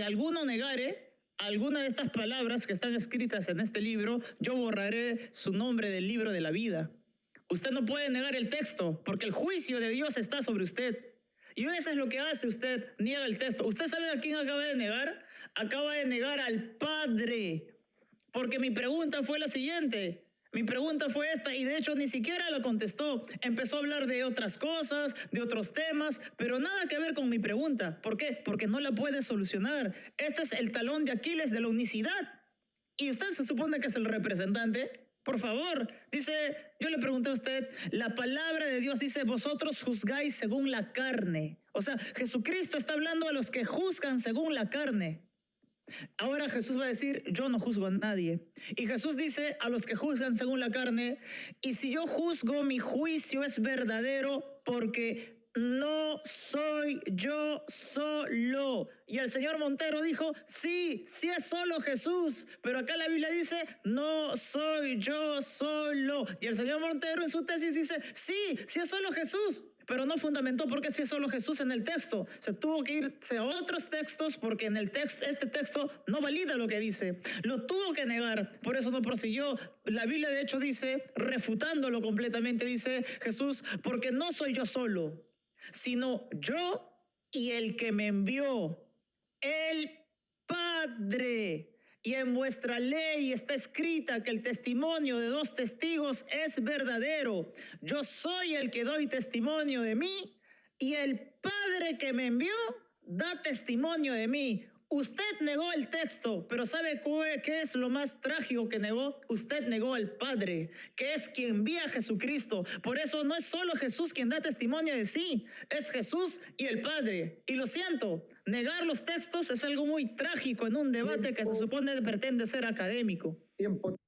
alguno negare alguna de estas palabras que están escritas en este libro, yo borraré su nombre del libro de la vida. Usted no puede negar el texto porque el juicio de Dios está sobre usted. Y eso es lo que hace usted, niega el texto. ¿Usted sabe a quién acaba de negar? Acaba de negar al Padre. Porque mi pregunta fue la siguiente. Mi pregunta fue esta y de hecho ni siquiera la contestó. Empezó a hablar de otras cosas, de otros temas, pero nada que ver con mi pregunta. ¿Por qué? Porque no la puede solucionar. Este es el talón de Aquiles de la unicidad. Y usted se supone que es el representante. Por favor, dice, yo le pregunté a usted, la palabra de Dios dice, vosotros juzgáis según la carne. O sea, Jesucristo está hablando a los que juzgan según la carne. Ahora Jesús va a decir, yo no juzgo a nadie. Y Jesús dice a los que juzgan según la carne, y si yo juzgo, mi juicio es verdadero porque no soy yo solo. Y el señor Montero dijo, sí, sí es solo Jesús. Pero acá la Biblia dice, no soy yo solo. Y el señor Montero en su tesis dice, sí, sí es solo Jesús. Pero no fundamentó por qué sí es solo Jesús en el texto. Se tuvo que irse a otros textos porque en el texto, este texto no valida lo que dice. Lo tuvo que negar, por eso no prosiguió. La Biblia de hecho dice, refutándolo completamente, dice Jesús, porque no soy yo solo, sino yo y el que me envió, el Padre. Y en vuestra ley está escrita que el testimonio de 2 testigos es verdadero. Yo soy el que doy testimonio de mí y el Padre que me envió da testimonio de mí. Usted negó el texto, pero ¿sabe qué es lo más trágico que negó? Usted negó al Padre, que es quien envía a Jesucristo. Por eso no es solo Jesús quien da testimonio de sí, es Jesús y el Padre. Y lo siento, negar los textos es algo muy trágico en un debate que se supone pretende ser académico. Tiempo.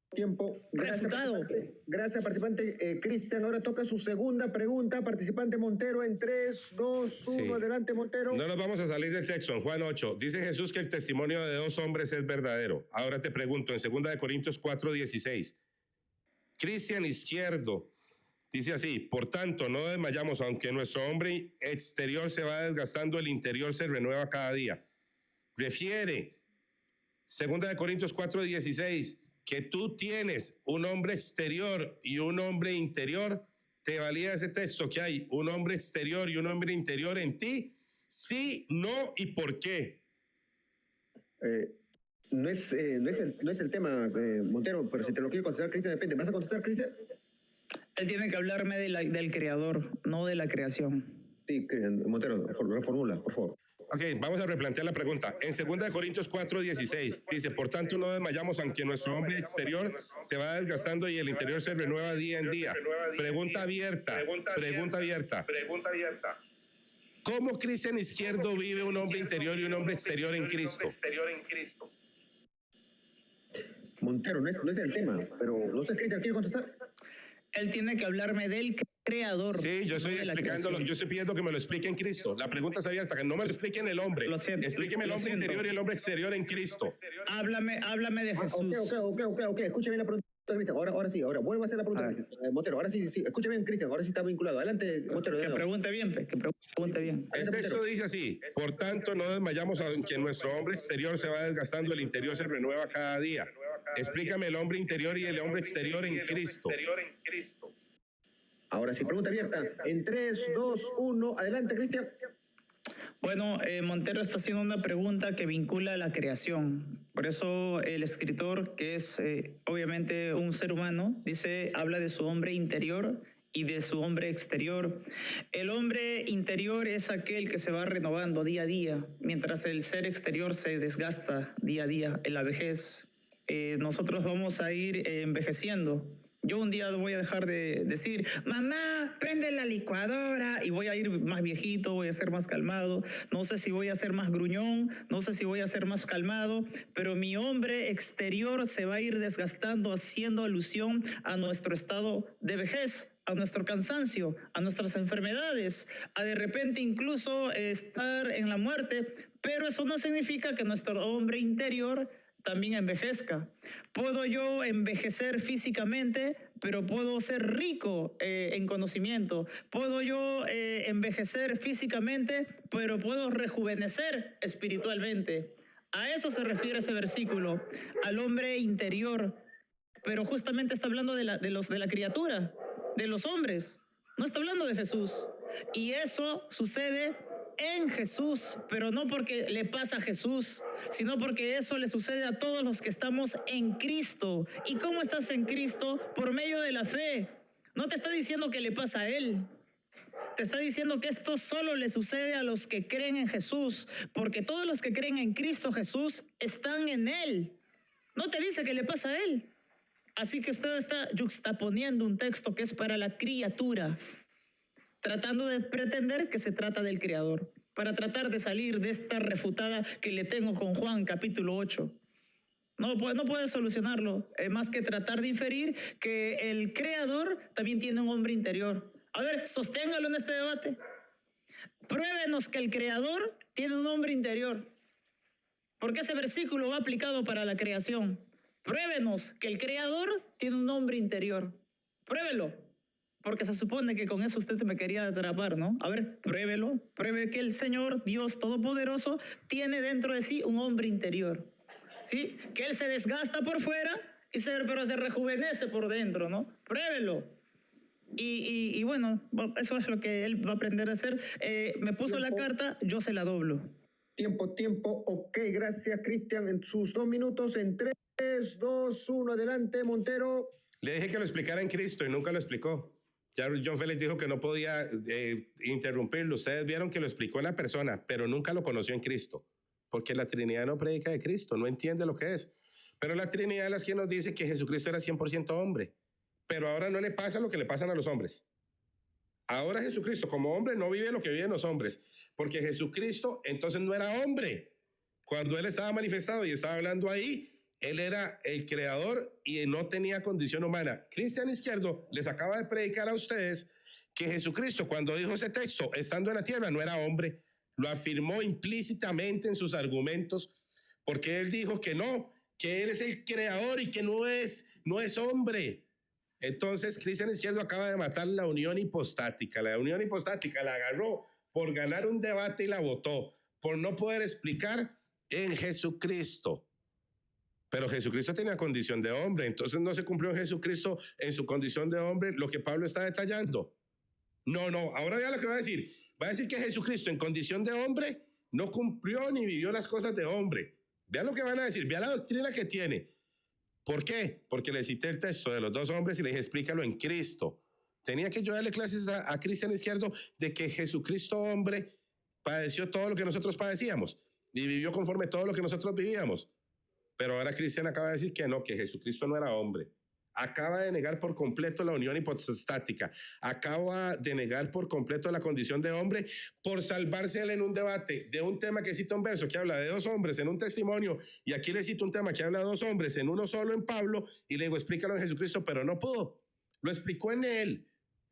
Refutado. Gracias, participante. Cristian, ahora toca su segunda pregunta. Participante Montero en 3, 2, 1. Sí. Adelante, Montero. No nos vamos a salir del texto. En Juan 8, dice Jesús que el testimonio de 2 hombres es verdadero. Ahora te pregunto, en 2 Corintios 4, 16. Cristian Izquierdo dice así, por tanto, no desmayamos, aunque nuestro hombre exterior se va desgastando, el interior se renueva cada día. Refiere, 2 Corintios 4, 16, que tú tienes un hombre exterior y un hombre interior. ¿Te valida ese texto que hay un hombre exterior y un hombre interior en ti? Sí, no y por qué. No es el tema, Montero, pero si te lo quiero contestar, Cristian, depende. ¿Vas a contestar, Cristian? Él tiene que hablarme del creador, no de la creación. Sí, Montero, reformula, por favor. Ok, vamos a replantear la pregunta. En 2 Corintios 4, 16 dice, por tanto no desmayamos aunque nuestro hombre exterior se va desgastando y el interior se renueva día en día. Pregunta abierta. ¿Cómo Cristian Izquierdo vive un hombre interior y un hombre exterior en Cristo? Montero, no es el tema, pero no sé, Cristian, ¿quiere contestar? Él tiene que hablarme del creador. Sí, yo estoy no de la explicándolo, creación. yo estoy pidiendo que me lo explique en Cristo. La pregunta es abierta, que no me lo expliquen el hombre. Lo siento, Explíqueme el lo hombre siento. interior y el hombre exterior en Cristo. Háblame de Jesús. Ok. Escucha bien la pregunta, Cristian. Ahora sí, vuelvo a hacer la pregunta, Cristian. Montero. Ahora sí. Escucha bien, Cristian. Ahora sí está vinculado. Adelante, Montero. Que pregunte bien, que pregunte bien. El texto dice así, por tanto no desmayamos aunque nuestro hombre exterior se va desgastando, el interior se renueva cada día. Explícame el hombre interior y el hombre exterior en Cristo. Ahora sí, pregunta abierta. En 3, 2, 1. Adelante, Cristian. Bueno, Montero está haciendo una pregunta que vincula a la creación. Por eso el escritor, que es obviamente un ser humano, habla de su hombre interior y de su hombre exterior. El hombre interior es aquel que se va renovando día a día, mientras el ser exterior se desgasta día a día en la vejez. Nosotros vamos a ir envejeciendo. Yo un día voy a dejar de decir, mamá, prende la licuadora, y voy a ir más viejito, voy a ser más calmado. No sé si voy a ser más gruñón, no sé si voy a ser más calmado, pero mi hombre exterior se va a ir desgastando, haciendo alusión a nuestro estado de vejez, a nuestro cansancio, a nuestras enfermedades, a de repente incluso estar en la muerte, pero eso no significa que nuestro hombre interior también envejezca. Puedo yo envejecer físicamente, pero puedo ser rico en conocimiento. Puedo yo envejecer físicamente, pero puedo rejuvenecer espiritualmente. A eso se refiere ese versículo, al hombre interior. Pero justamente está hablando de la criatura, de los hombres. No está hablando de Jesús. Y eso sucede en Jesús, pero no porque le pasa a Jesús, sino porque eso le sucede a todos los que estamos en Cristo. ¿Y cómo estás en Cristo? Por medio de la fe. No te está diciendo que le pasa a Él. Te está diciendo que esto solo le sucede a los que creen en Jesús, porque todos los que creen en Cristo Jesús están en Él. No te dice que le pasa a Él. Así que usted está juxtaponiendo un texto que es para la criatura, tratando de pretender que se trata del Creador, para tratar de salir de esta refutada que le tengo con Juan capítulo 8. No puede solucionarlo, más que tratar de inferir que el Creador también tiene un hombre interior. A ver, sosténgalo en este debate. pruébenos que el Creador tiene un hombre interior. Porque ese versículo va aplicado para la creación. Pruébenos que el Creador tiene un hombre interior. Pruébelo. Porque se supone que con eso usted me quería atrapar, ¿no? A ver, pruébelo. Pruebe que el Señor, Dios Todopoderoso, tiene dentro de sí un hombre interior. ¿Sí? Que Él se desgasta por fuera, pero se rejuvenece por dentro, ¿no? Pruébelo. Y bueno, eso es lo que él va a aprender a hacer. Me puso la carta, yo se la doblo. Tiempo. Ok, gracias, Cristian. En sus 2 minutos, en 3, 2, 1, adelante, Montero. Le dije que lo explicara en Cristo y nunca lo explicó. Ya John Félix dijo que no podía interrumpirlo. Ustedes vieron que lo explicó en la persona, pero nunca lo conoció en Cristo. Porque la Trinidad no predica de Cristo, no entiende lo que es. Pero la Trinidad es la que nos dice que Jesucristo era 100% hombre. Pero ahora no le pasa lo que le pasan a los hombres. Ahora Jesucristo como hombre no vive lo que viven los hombres. Porque Jesucristo entonces no era hombre. Cuando Él estaba manifestado y estaba hablando ahí, Él era el creador y no tenía condición humana. Cristian Izquierdo les acaba de predicar a ustedes que Jesucristo, cuando dijo ese texto, estando en la tierra, no era hombre. Lo afirmó implícitamente en sus argumentos, porque Él dijo que no, que Él es el creador y que no es hombre. Entonces, Cristian Izquierdo acaba de matar la unión hipostática. La unión hipostática la agarró por ganar un debate y la votó, por no poder explicar en Jesucristo. Pero Jesucristo tenía condición de hombre, entonces no se cumplió en Jesucristo en su condición de hombre lo que Pablo está detallando. No, ahora vea lo que va a decir. Va a decir que Jesucristo en condición de hombre no cumplió ni vivió las cosas de hombre. Vean lo que van a decir, vean la doctrina que tiene. ¿Por qué? Porque le cité el texto de los 2 hombres y le dije, explícalo en Cristo. Tenía que yo darle clases a Cristian Izquierdo de que Jesucristo hombre padeció todo lo que nosotros padecíamos y vivió conforme todo lo que nosotros vivíamos. Pero ahora Cristian acaba de decir que no, que Jesucristo no era hombre. Acaba de negar por completo la unión hipostática. Acaba de negar por completo la condición de hombre por salvarse él en un debate de un tema que cita un verso que habla de 2 hombres en un testimonio, y aquí le cito un tema que habla de 2 hombres en uno solo en Pablo, y le digo, explícalo en Jesucristo, pero no pudo. Lo explicó en él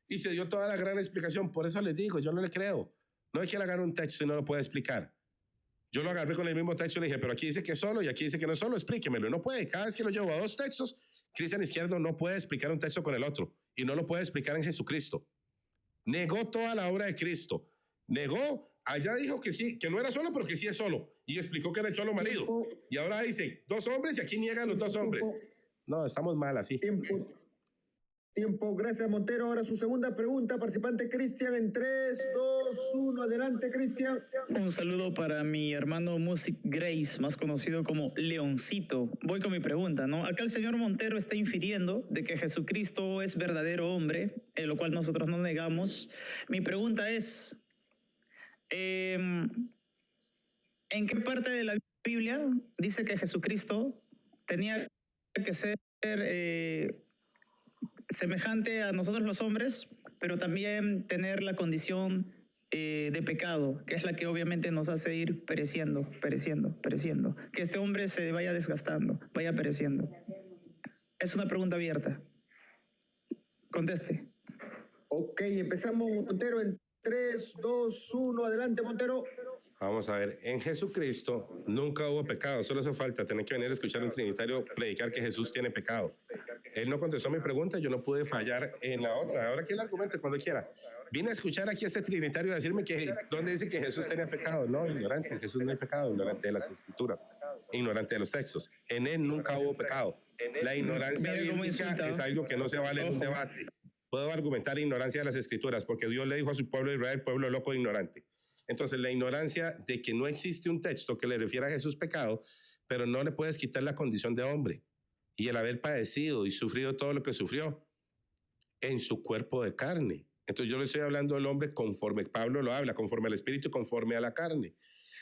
y se dio toda la gran explicación. Por eso les digo, yo no le creo. No hay que agarrar un texto y no lo puede explicar. Yo lo agarré con el mismo texto y le dije, pero aquí dice que es solo y aquí dice que no es solo, explíquemelo. No puede. Cada vez que lo llevo a 2 textos, Cristian Izquierdo no puede explicar un texto con el otro y no lo puede explicar en Jesucristo. Negó toda la obra de Cristo. Negó, allá dijo que sí, que no era solo, pero que sí es solo. Y explicó que era el solo marido. Y ahora dice 2 hombres y aquí niega a los 2 hombres. No, estamos mal así. Tiempo, gracias, Montero. Ahora su segunda pregunta, participante Cristian, en 3, 2, 1, adelante, Cristian. Un saludo para mi hermano Music Grace, más conocido como Leoncito. Voy con mi pregunta, ¿no? Acá el señor Montero está infiriendo de que Jesucristo es verdadero hombre, lo cual nosotros no negamos. Mi pregunta es, ¿en qué parte de la Biblia dice que Jesucristo tenía que ser semejante a nosotros los hombres, pero también tener la condición de pecado, que es la que obviamente nos hace ir pereciendo, que este hombre se vaya desgastando, vaya pereciendo? Es una pregunta abierta. Conteste. Ok, empezamos, Montero, en 3, 2, 1, adelante, Montero. Vamos a ver, en Jesucristo nunca hubo pecado, solo hace falta tener que venir a escuchar a un trinitario predicar que Jesús tiene pecado. Él no contestó mi pregunta, yo no pude fallar en la otra. Ahora que él argumente cuando quiera. Vine a escuchar aquí a este trinitario a decirme que dónde dice que Jesús tenía pecado. No, ignorante, en Jesús no hay pecado, ignorante de las escrituras, ignorante de los textos. En él nunca hubo pecado. La ignorancia bíblica es algo que no se vale en un debate. Puedo argumentar ignorancia de las escrituras porque Dios le dijo a su pueblo de Israel, pueblo loco e ignorante. Entonces, la ignorancia de que no existe un texto que le refiera a Jesús pecado, pero no le puedes quitar la condición de hombre y el haber padecido y sufrido todo lo que sufrió en su cuerpo de carne. Entonces, yo le estoy hablando al hombre conforme Pablo lo habla, conforme al espíritu y conforme a la carne.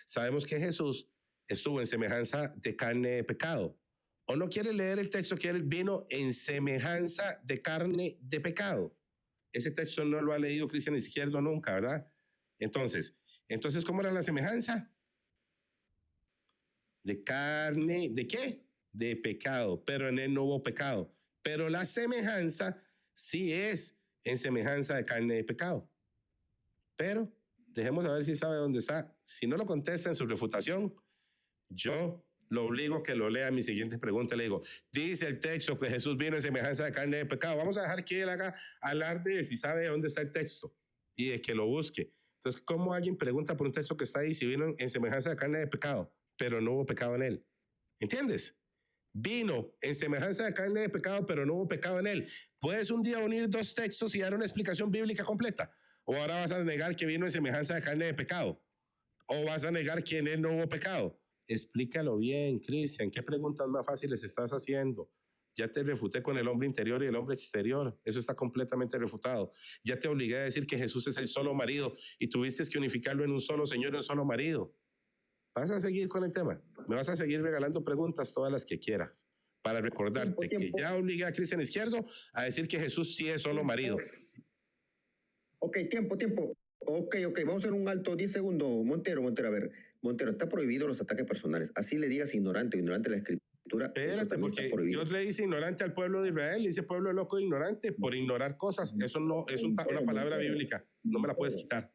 Sabemos que Jesús estuvo en semejanza de carne de pecado. ¿O no quiere leer el texto que él vino en semejanza de carne de pecado? Ese texto no lo ha leído Cristian Izquierdo nunca, ¿verdad? Entonces, ¿cómo era la semejanza? De carne, ¿de qué? De pecado, pero en él no hubo pecado. Pero la semejanza sí es en semejanza de carne de pecado. Pero Dejemos a ver si sabe dónde está. Si no lo contesta en su refutación, yo lo obligo a que lo lea en mi siguiente pregunta. Le digo, dice el texto que Jesús vino en semejanza de carne de pecado. Vamos a dejar que él haga alarde de si sabe dónde está el texto y de que lo busque. Entonces, ¿cómo alguien pregunta por un texto que está ahí si vino en semejanza de carne de pecado, pero no hubo pecado en él? ¿Entiendes? Vino en semejanza de carne de pecado, pero no hubo pecado en él. ¿Puedes un día unir dos textos y dar una explicación bíblica completa? ¿O ahora vas a negar que vino en semejanza de carne de pecado? ¿O vas a negar que en él no hubo pecado? Explícalo bien, Cristian. ¿Qué preguntas más fáciles estás haciendo? Ya te refuté con el hombre interior y el hombre exterior. Eso está completamente refutado. Ya te obligué a decir que Jesús es el solo marido y tuviste que unificarlo en un solo Señor y un solo marido. ¿Vas a seguir con el tema? Me vas a seguir regalando preguntas todas las que quieras para recordarte que ya obligué a Cristian Izquierdo a decir que Jesús sí es solo marido. Ok, tiempo. Ok, vamos a hacer un alto, 10 segundos. Montero, a ver. Montero, está prohibido los ataques personales. Así le digas ignorante de la escritura. Espérate, porque Dios le dice ignorante al pueblo de Israel, le dice pueblo loco e ignorante por ignorar cosas. Eso no es una palabra bíblica. No me la puedes quitar.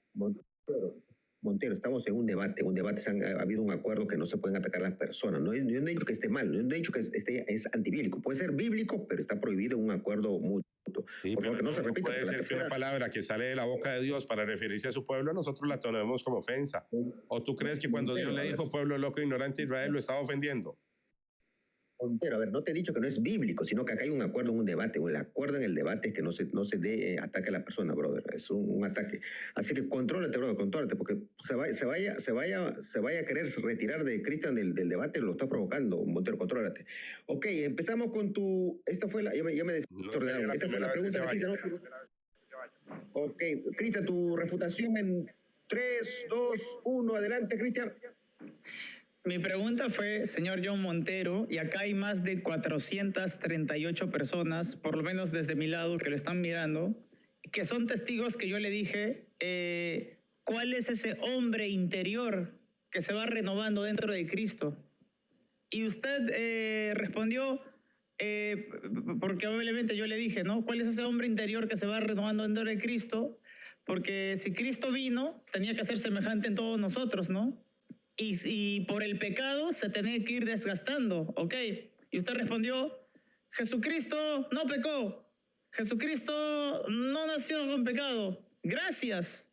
Montero, estamos en un debate. Ha habido un acuerdo que no se pueden atacar a las personas. No he dicho que esté mal, no he dicho que es antibíblico. Puede ser bíblico, pero está prohibido en un acuerdo mutuo. Sí, por favor, no se repita. Puede ser que una palabra que sale de la boca de Dios para referirse a su pueblo, nosotros la tomemos como ofensa. ¿O tú crees que cuando Dios le dijo pueblo loco, ignorante, Israel, lo estaba ofendiendo? Montero, a ver, no te he dicho que no es bíblico, sino que acá hay un acuerdo en un debate. El acuerdo en el debate es que no se dé ataque a la persona, brother. Es un ataque. Así que contrólate, brother, contrólate, porque se vaya a querer retirar de Cristian del debate, lo está provocando. Montero, contrólate. Ok, empezamos con tu... Esta fue la... Ya me desordenaron. Esta fue la pregunta de Cristian, ¿no? Ok, Cristian, tu refutación en 3, 2, 1. Adelante, Cristian. Mi pregunta fue, señor John Montero, y acá hay más de 438 personas, por lo menos desde mi lado, que lo están mirando, que son testigos que yo le dije, ¿cuál es ese hombre interior que se va renovando dentro de Cristo? Y usted respondió, porque obviamente yo le dije, ¿no? ¿Cuál es ese hombre interior que se va renovando dentro de Cristo? Porque si Cristo vino, tenía que ser semejante en todos nosotros, ¿no? Y por el pecado se tenía que ir desgastando, ¿ok? Y usted respondió, Jesucristo no pecó, Jesucristo no nació con pecado. Gracias.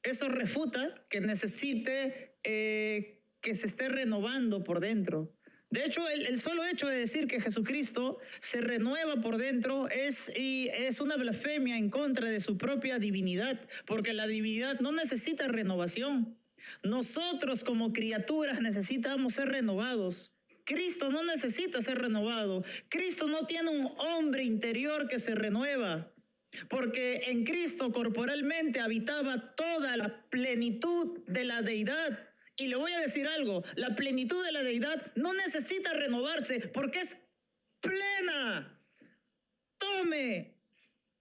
Eso refuta que necesite que se esté renovando por dentro. De hecho, el solo hecho de decir que Jesucristo se renueva por dentro es una blasfemia en contra de su propia divinidad, porque la divinidad no necesita renovación. Nosotros como criaturas necesitamos ser renovados. Cristo no necesita ser renovado. Cristo no tiene un hombre interior que se renueva, porque en Cristo corporalmente habitaba toda la plenitud de la deidad. Y le voy a decir algo, la plenitud de la deidad no necesita renovarse porque es plena. Tome,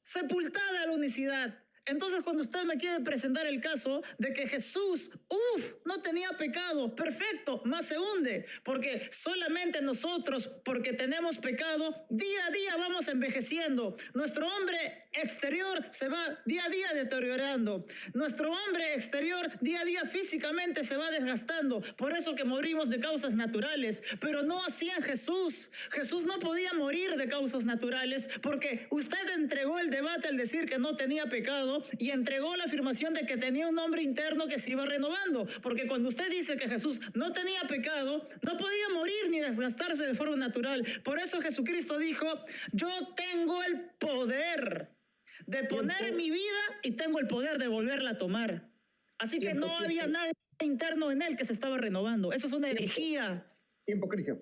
sepultada la unicidad. Entonces, cuando usted me quiere presentar el caso de que Jesús, no tenía pecado, perfecto, más se hunde, porque solamente nosotros, porque tenemos pecado, día a día vamos envejeciendo. Nuestro hombre exterior se va día a día deteriorando. Nuestro hombre exterior día a día físicamente se va desgastando. Por eso que morimos de causas naturales, pero no así en Jesús. Jesús no podía morir de causas naturales porque usted entregó el debate al decir que no tenía pecado y entregó la afirmación de que tenía un hombre interno que se iba renovando, porque cuando usted dice que Jesús no tenía pecado, no podía morir ni desgastarse de forma natural. Por eso Jesucristo dijo, yo tengo el poder de poner mi vida y tengo el poder de volverla a tomar. Así que no había nada interno en él que se estaba renovando. Eso es una herejía. Tiempo, Cristian.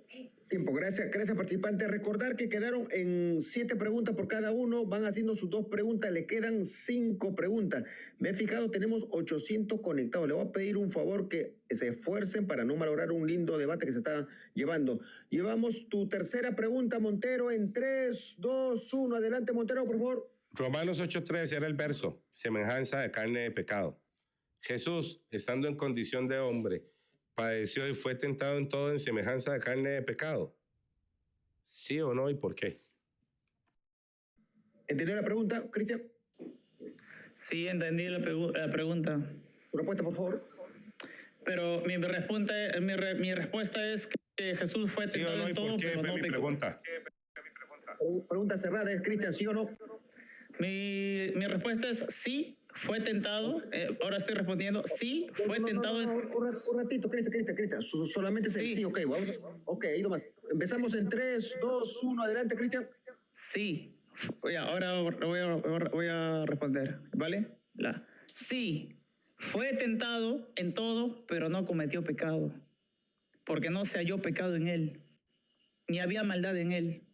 Tiempo. Gracias, participantes. Recordar que quedaron en 7 preguntas por cada uno. Van haciendo sus 2 preguntas. Le quedan 5 preguntas. Me he fijado, tenemos 800 conectados. Le voy a pedir un favor que se esfuercen para no malograr un lindo debate que se está llevando. Llevamos tu tercera pregunta, Montero, en 3, 2, 1. Adelante, Montero, por favor. Romanos 8:3 era el verso, semejanza de carne de pecado. Jesús, estando en condición de hombre, padeció y fue tentado en todo en semejanza de carne de pecado. ¿Sí o no y por qué? ¿Entendió la pregunta, Cristian? Sí, entendí la pregunta. respuesta, por favor. Pero mi respuesta es que Jesús fue ¿Sí o tentado no? ¿Y en todo, por qué pero fue no mi pecó. pregunta? Pregunta cerrada, ¿es Cristian, sí o no? Mi respuesta es sí, fue tentado. Ahora estoy respondiendo, sí, fue tentado. Un ratito, Cristian. Solamente Sí. sí, ok, vamos. Ok, ahí nomás. Empezamos en 3, 2, 1, adelante, Cristian. Sí. Ya, ahora voy a responder, ¿vale? Sí, fue tentado en todo, pero no cometió pecado, porque no se halló pecado en él, ni había maldad en él,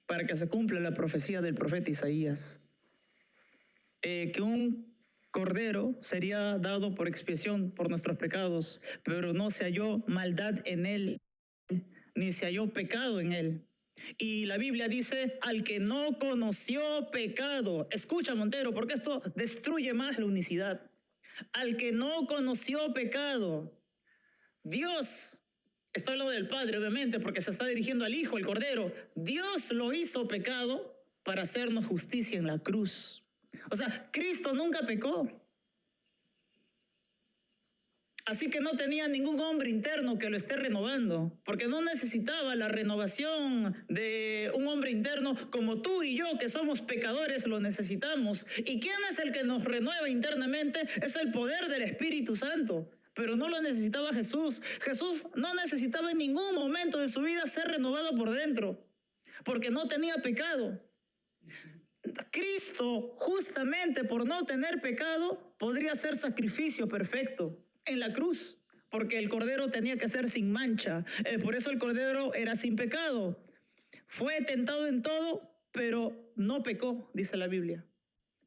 para que se cumpla la profecía del profeta Isaías, que un cordero sería dado por expiación por nuestros pecados, pero no se halló maldad en él, ni se halló pecado en él. Y la Biblia dice, al que no conoció pecado. Escucha, Montero, porque esto destruye más la unicidad. Al que no conoció pecado. Dios, está hablando del Padre, obviamente, porque se está dirigiendo al Hijo, el Cordero. Dios lo hizo pecado para hacernos justicia en la cruz. O sea, Cristo nunca pecó. Así que no tenía ningún hombre interno que lo esté renovando, porque no necesitaba la renovación de un hombre interno como tú y yo, que somos pecadores, lo necesitamos. ¿Y quién es el que nos renueva internamente? Es el poder del Espíritu Santo. Pero no lo necesitaba Jesús. Jesús no necesitaba en ningún momento de su vida ser renovado por dentro, porque no tenía pecado. Cristo, justamente por no tener pecado, podría ser sacrificio perfecto en la cruz, porque el cordero tenía que ser sin mancha. Por eso el cordero era sin pecado. Fue tentado en todo, pero no pecó, dice la Biblia.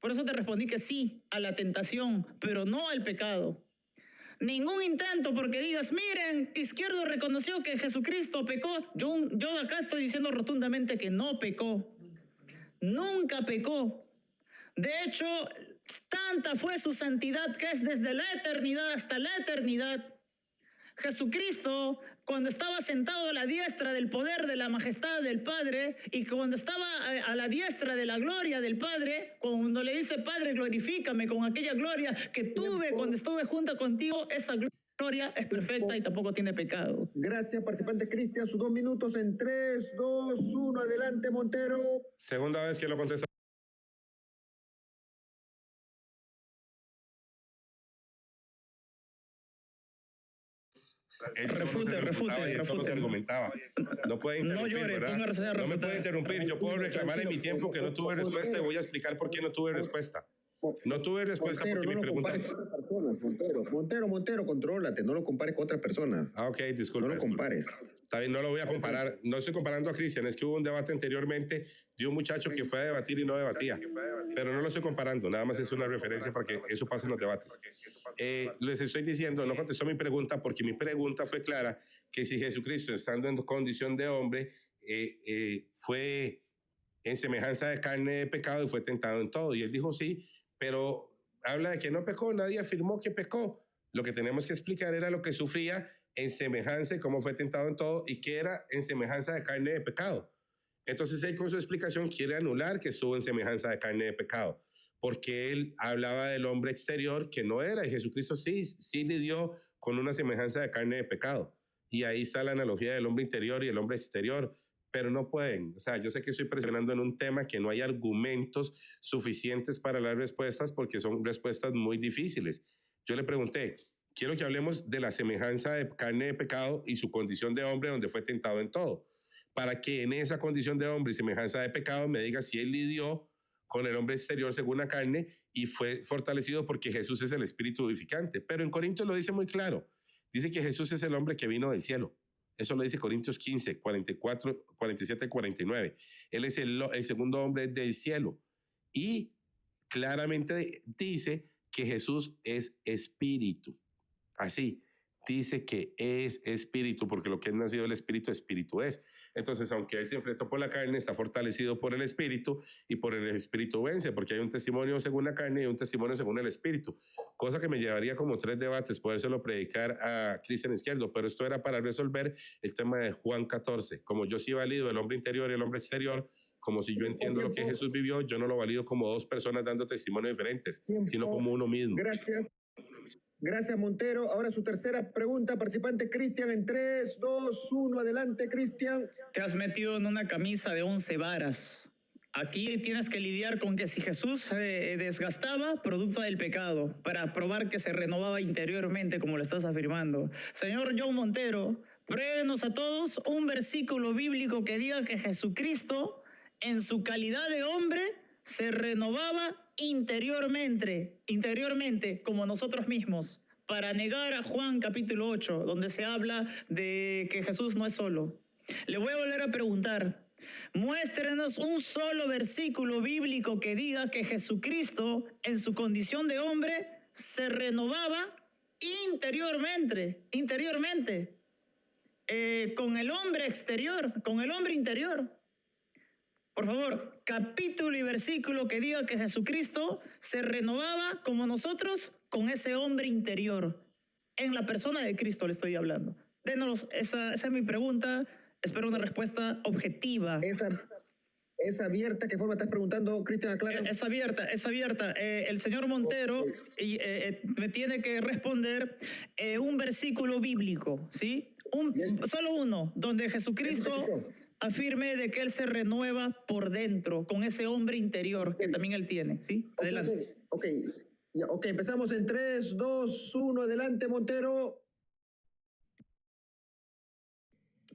Por eso te respondí que sí a la tentación, pero no al pecado. Ningún intento porque digas, miren, Izquierdo reconoció que Jesucristo pecó. Yo acá estoy diciendo rotundamente que no pecó. Nunca pecó. De hecho, tanta fue su santidad que es desde la eternidad hasta la eternidad. Jesucristo, cuando estaba sentado a la diestra del poder de la majestad del Padre y cuando estaba a la diestra de la gloria del Padre, cuando le dice, Padre, glorifícame con aquella gloria que tuve cuando estuve junto contigo, esa gloria es perfecta y tampoco tiene pecado. Gracias, participante Cristian. Sus 2 minutos en 3, 2, 1. Adelante, Montero. Segunda vez que lo contesta. Refute. Argumentaba. No puede interrumpir, No llore, ¿verdad? póngase a No me refutar. puede interrumpir. Yo puedo reclamar en mi tiempo que no tuve respuesta y voy a explicar por qué no tuve respuesta. No tuve respuesta Montero, porque no mi lo pregunta... compares con otras personas, Montero, contrólate, no lo compares con otras personas. Ah, ok, disculpe. No lo compares. Está bien, no lo voy a comparar. No estoy comparando a Cristian, es que hubo un debate anteriormente de un muchacho que fue a debatir y no debatía. Pero no lo estoy comparando, nada más es una referencia para que eso pase en los debates. Les estoy diciendo, no contestó mi pregunta porque mi pregunta fue clara, que si Jesucristo, estando en condición de hombre, fue en semejanza de carne de pecado y fue tentado en todo. Y él dijo sí, pero habla de que no pecó, nadie afirmó que pecó. Lo que tenemos que explicar era lo que sufría en semejanza y cómo fue tentado en todo y que era en semejanza de carne de pecado. Entonces él con su explicación quiere anular que estuvo en semejanza de carne de pecado, porque él hablaba del hombre exterior que no era, y Jesucristo sí lidió con una semejanza de carne de pecado. Y ahí está la analogía del hombre interior y el hombre exterior, pero no pueden. O sea, yo sé que estoy presionando en un tema que no hay argumentos suficientes para las respuestas porque son respuestas muy difíciles. Yo le pregunté, quiero que hablemos de la semejanza de carne de pecado y su condición de hombre donde fue tentado en todo, para que en esa condición de hombre y semejanza de pecado me diga si él lidió con el hombre exterior según la carne y fue fortalecido porque Jesús es el espíritu vivificante. Pero en Corintios lo dice muy claro. Dice que Jesús es el hombre que vino del cielo. Eso lo dice Corintios 15, 44, 47, 49. Él es el segundo hombre del cielo. Y claramente dice que Jesús es espíritu. Así, dice que es espíritu, porque lo que es nacido del espíritu, espíritu es. Entonces, aunque él se enfrentó por la carne, está fortalecido por el espíritu y por el espíritu vence, porque hay un testimonio según la carne y un testimonio según el espíritu. Cosa que me llevaría como 3 debates, podérselo predicar a Cristian Izquierdo, pero esto era para resolver el tema de Juan 14. Como yo sí valido el hombre interior y el hombre exterior, como si yo entiendo lo que Jesús vivió, yo no lo valido como 2 personas dando testimonios diferentes, sino como uno mismo. Gracias. Gracias, Montero. Ahora su tercera pregunta, participante Cristian, en 3, 2, 1. Adelante, Cristian. Te has metido en una camisa de 11 varas. Aquí tienes que lidiar con que si Jesús se desgastaba, producto del pecado, para probar que se renovaba interiormente, como lo estás afirmando. Señor John Montero, pruébenos a todos un versículo bíblico que diga que Jesucristo, en su calidad de hombre, se renovaba interiormente, como nosotros mismos, para negar a Juan capítulo 8, donde se habla de que Jesús no es solo. Le voy a volver a preguntar, muéstrenos un solo versículo bíblico que diga que Jesucristo, en su condición de hombre, se renovaba interiormente, con el hombre exterior, con el hombre interior. Por favor, capítulo y versículo que diga que Jesucristo se renovaba como nosotros con ese hombre interior. En la persona de Cristo le estoy hablando. Dénos, esa es mi pregunta. Espero una respuesta objetiva. ¿Es abierta? ¿Qué forma estás preguntando, Cristian? Aclara. Es abierta. El señor Montero me tiene que responder un versículo bíblico, ¿sí? Solo uno, donde Jesucristo afirme de que Él se renueva por dentro, con ese hombre interior que también Él tiene, ¿sí? Adelante. Ok, empezamos en 3, 2, 1. Adelante, Montero.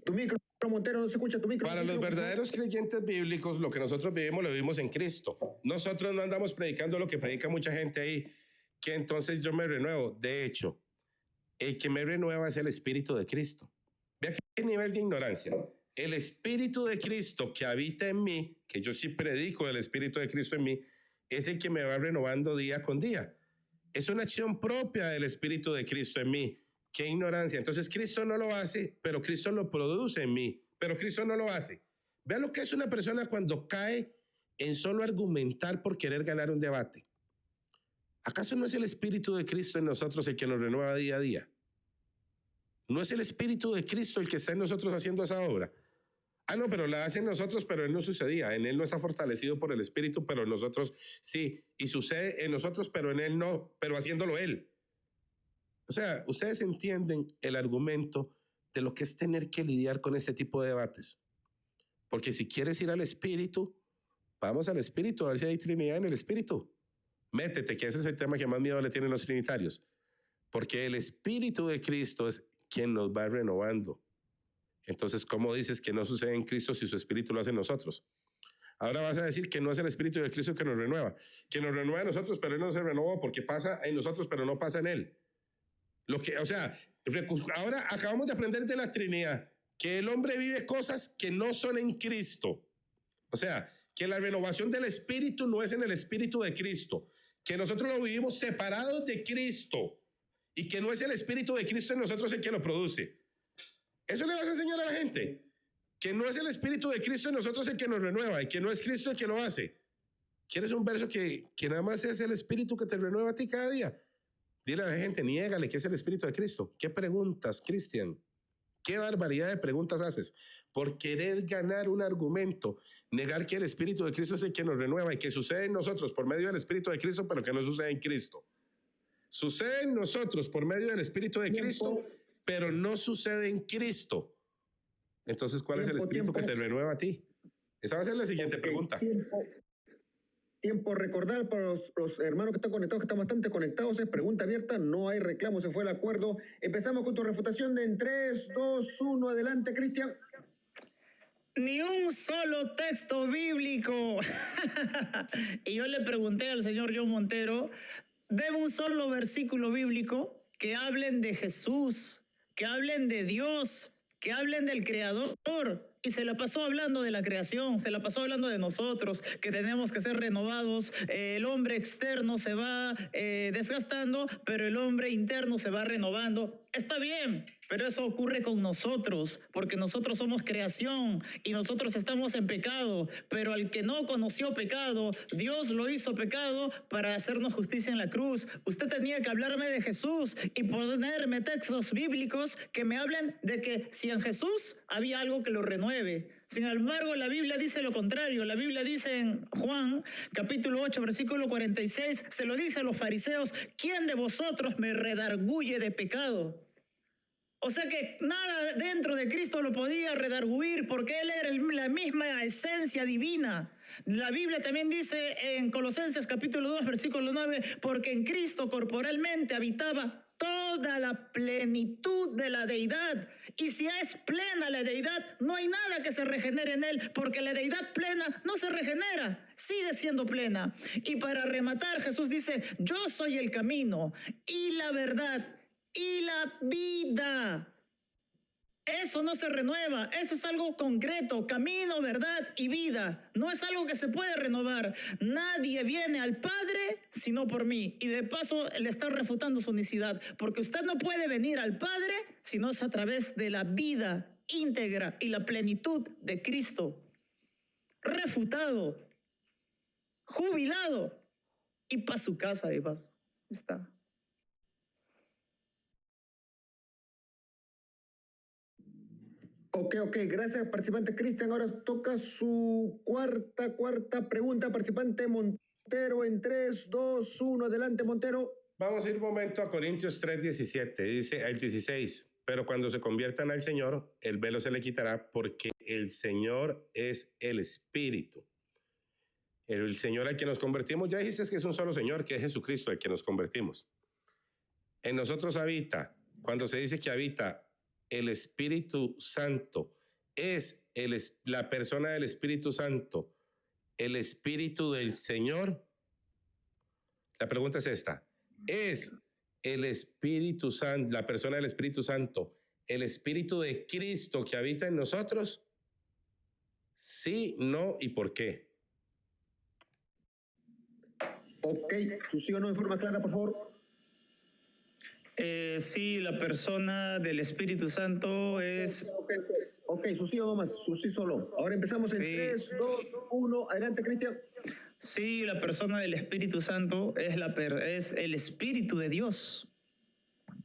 Tu micro, Montero, no se escucha tu micro. Para los verdaderos creyentes bíblicos, lo que nosotros vivimos, lo vivimos en Cristo. Nosotros no andamos predicando lo que predica mucha gente ahí, que entonces yo me renuevo. De hecho, el que me renueva es el Espíritu de Cristo. Vea qué nivel de ignorancia. El Espíritu de Cristo que habita en mí, que yo sí predico del Espíritu de Cristo en mí, es el que me va renovando día con día. Es una acción propia del Espíritu de Cristo en mí. ¡Qué ignorancia! Entonces Cristo no lo hace, pero Cristo lo produce en mí. Pero Cristo no lo hace. Vea lo que es una persona cuando cae en solo argumentar por querer ganar un debate. ¿Acaso no es el Espíritu de Cristo en nosotros el que nos renueva día a día? ¿No es el Espíritu de Cristo el que está en nosotros haciendo esa obra? Ah, no, pero la hace en nosotros, pero Él no sucedía. En Él no está fortalecido por el Espíritu, pero en nosotros sí. Y sucede en nosotros, pero en Él no, pero haciéndolo Él. O sea, ustedes entienden el argumento de lo que es tener que lidiar con este tipo de debates. Porque si quieres ir al Espíritu, vamos al Espíritu, a ver si hay Trinidad en el Espíritu. Métete, que ese es el tema que más miedo le tienen los trinitarios. Porque el Espíritu de Cristo es quien nos va renovando. Entonces, ¿cómo dices que no sucede en Cristo si su Espíritu lo hace en nosotros? Ahora vas a decir que no es el Espíritu de Cristo que nos renueva. Que nos renueva a nosotros, pero Él no se renovó porque pasa en nosotros, pero no pasa en Él. Ahora acabamos de aprender de la Trinidad que el hombre vive cosas que no son en Cristo. O sea, que la renovación del Espíritu no es en el Espíritu de Cristo. Que nosotros lo vivimos separados de Cristo. Y que no es el Espíritu de Cristo en nosotros el que lo produce. Eso le vas a enseñar a la gente. Que no es el Espíritu de Cristo en nosotros el que nos renueva. Y que no es Cristo el que lo hace. ¿Quieres un verso que nada más es el Espíritu que te renueva a ti cada día? Dile a la gente, niégale que es el Espíritu de Cristo. ¿Qué preguntas, Cristian? ¿Qué barbaridad de preguntas haces? Por querer ganar un argumento, negar que el Espíritu de Cristo es el que nos renueva y que sucede en nosotros por medio del Espíritu de Cristo, pero que no sucede en Cristo. Sucede en nosotros por medio del Espíritu de Cristo, pero no sucede en Cristo. Entonces, ¿cuál es el Espíritu que te renueva a ti? Esa va a ser la siguiente pregunta. Tiempo, recordar para los hermanos que están conectados, que están bastante conectados, es pregunta abierta, no hay reclamo, se fue el acuerdo. Empezamos con tu refutación en 3, 2, 1, adelante, Cristian. Ni un solo texto bíblico. Y yo le pregunté al señor John Montero, deme un solo versículo bíblico que hablen de Jesús, que hablen de Dios, que hablen del Creador. Y se la pasó hablando de la creación, se la pasó hablando de nosotros, que tenemos que ser renovados. El hombre externo se va desgastando, pero el hombre interno se va renovando. Está bien, pero eso ocurre con nosotros, porque nosotros somos creación y nosotros estamos en pecado. Pero al que no conoció pecado, Dios lo hizo pecado para hacernos justicia en la cruz. Usted tenía que hablarme de Jesús y ponerme textos bíblicos que me hablen de que si en Jesús había algo que lo renueva renueve. Sin embargo, la Biblia dice lo contrario. La Biblia dice en Juan, capítulo 8, versículo 46, se lo dice a los fariseos: ¿quién de vosotros me redarguye de pecado? O sea que nada dentro de Cristo lo podía redarguir, porque Él era la misma esencia divina. La Biblia también dice en Colosenses capítulo 2, versículo 9, porque en Cristo corporalmente habitaba toda la plenitud de la deidad. Y si es plena la deidad, no hay nada que se regenere en Él, porque la deidad plena no se regenera, sigue siendo plena. Y para rematar, Jesús dice: yo soy el camino y la verdad y la vida. Eso no se renueva, eso es algo concreto: camino, verdad y vida. No es algo que se puede renovar. Nadie viene al Padre sino por mí. Y de paso le están refutando su unicidad, porque usted no puede venir al Padre si no es a través de la vida íntegra y la plenitud de Cristo. Refutado, jubilado y para su casa de paso. Está. Ok, gracias, participante Cristian. Ahora toca su cuarta pregunta, participante Montero, en 3, 2, 1, adelante, Montero. Vamos a ir un momento a Corintios 3:17, dice el 16, pero cuando se conviertan al Señor, el velo se le quitará, porque el Señor es el Espíritu. El Señor al que nos convertimos, ya dijiste que es un solo Señor, que es Jesucristo, al que nos convertimos. En nosotros habita, cuando se dice que habita el Espíritu Santo, es la persona del Espíritu Santo, el Espíritu del Señor. La pregunta es esta: ¿es el Espíritu Santo, la persona del Espíritu Santo, el Espíritu de Cristo que habita en nosotros? Sí, no y por qué. Ok, su sí o no en forma clara, por favor. Sí, la persona del Espíritu Santo es... Ok, su sí o no más, su sí solo. Ahora empezamos en Sí. 3, 2, 1, adelante, Cristian. Sí, la persona del Espíritu Santo es el Espíritu de Dios.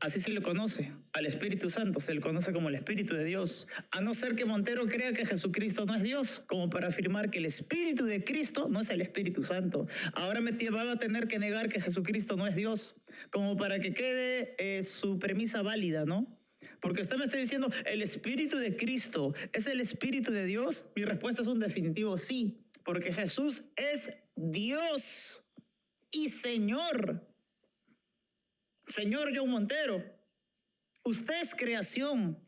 Así se le conoce al Espíritu Santo, se le conoce como el Espíritu de Dios. A no ser que Montero crea que Jesucristo no es Dios, como para afirmar que el Espíritu de Cristo no es el Espíritu Santo. Ahora va a tener que negar que Jesucristo no es Dios, como para que quede su premisa válida, ¿no? Porque usted me está diciendo: ¿el Espíritu de Cristo es el Espíritu de Dios? Mi respuesta es un definitivo sí, porque Jesús es Dios y Señor. Señor John Montero, usted es creación.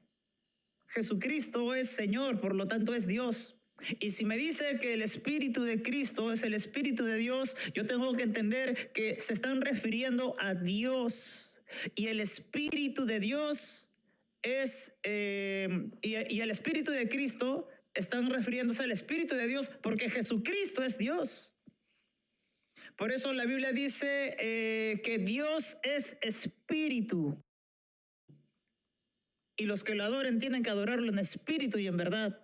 Jesucristo es Señor, por lo tanto es Dios. Y si me dice que el Espíritu de Cristo es el Espíritu de Dios, yo tengo que entender que se están refiriendo a Dios. Y el Espíritu de Dios es, y el Espíritu de Cristo están refiriéndose al Espíritu de Dios, porque Jesucristo es Dios. Por eso la Biblia dice que Dios es espíritu. Y los que lo adoren tienen que adorarlo en espíritu y en verdad.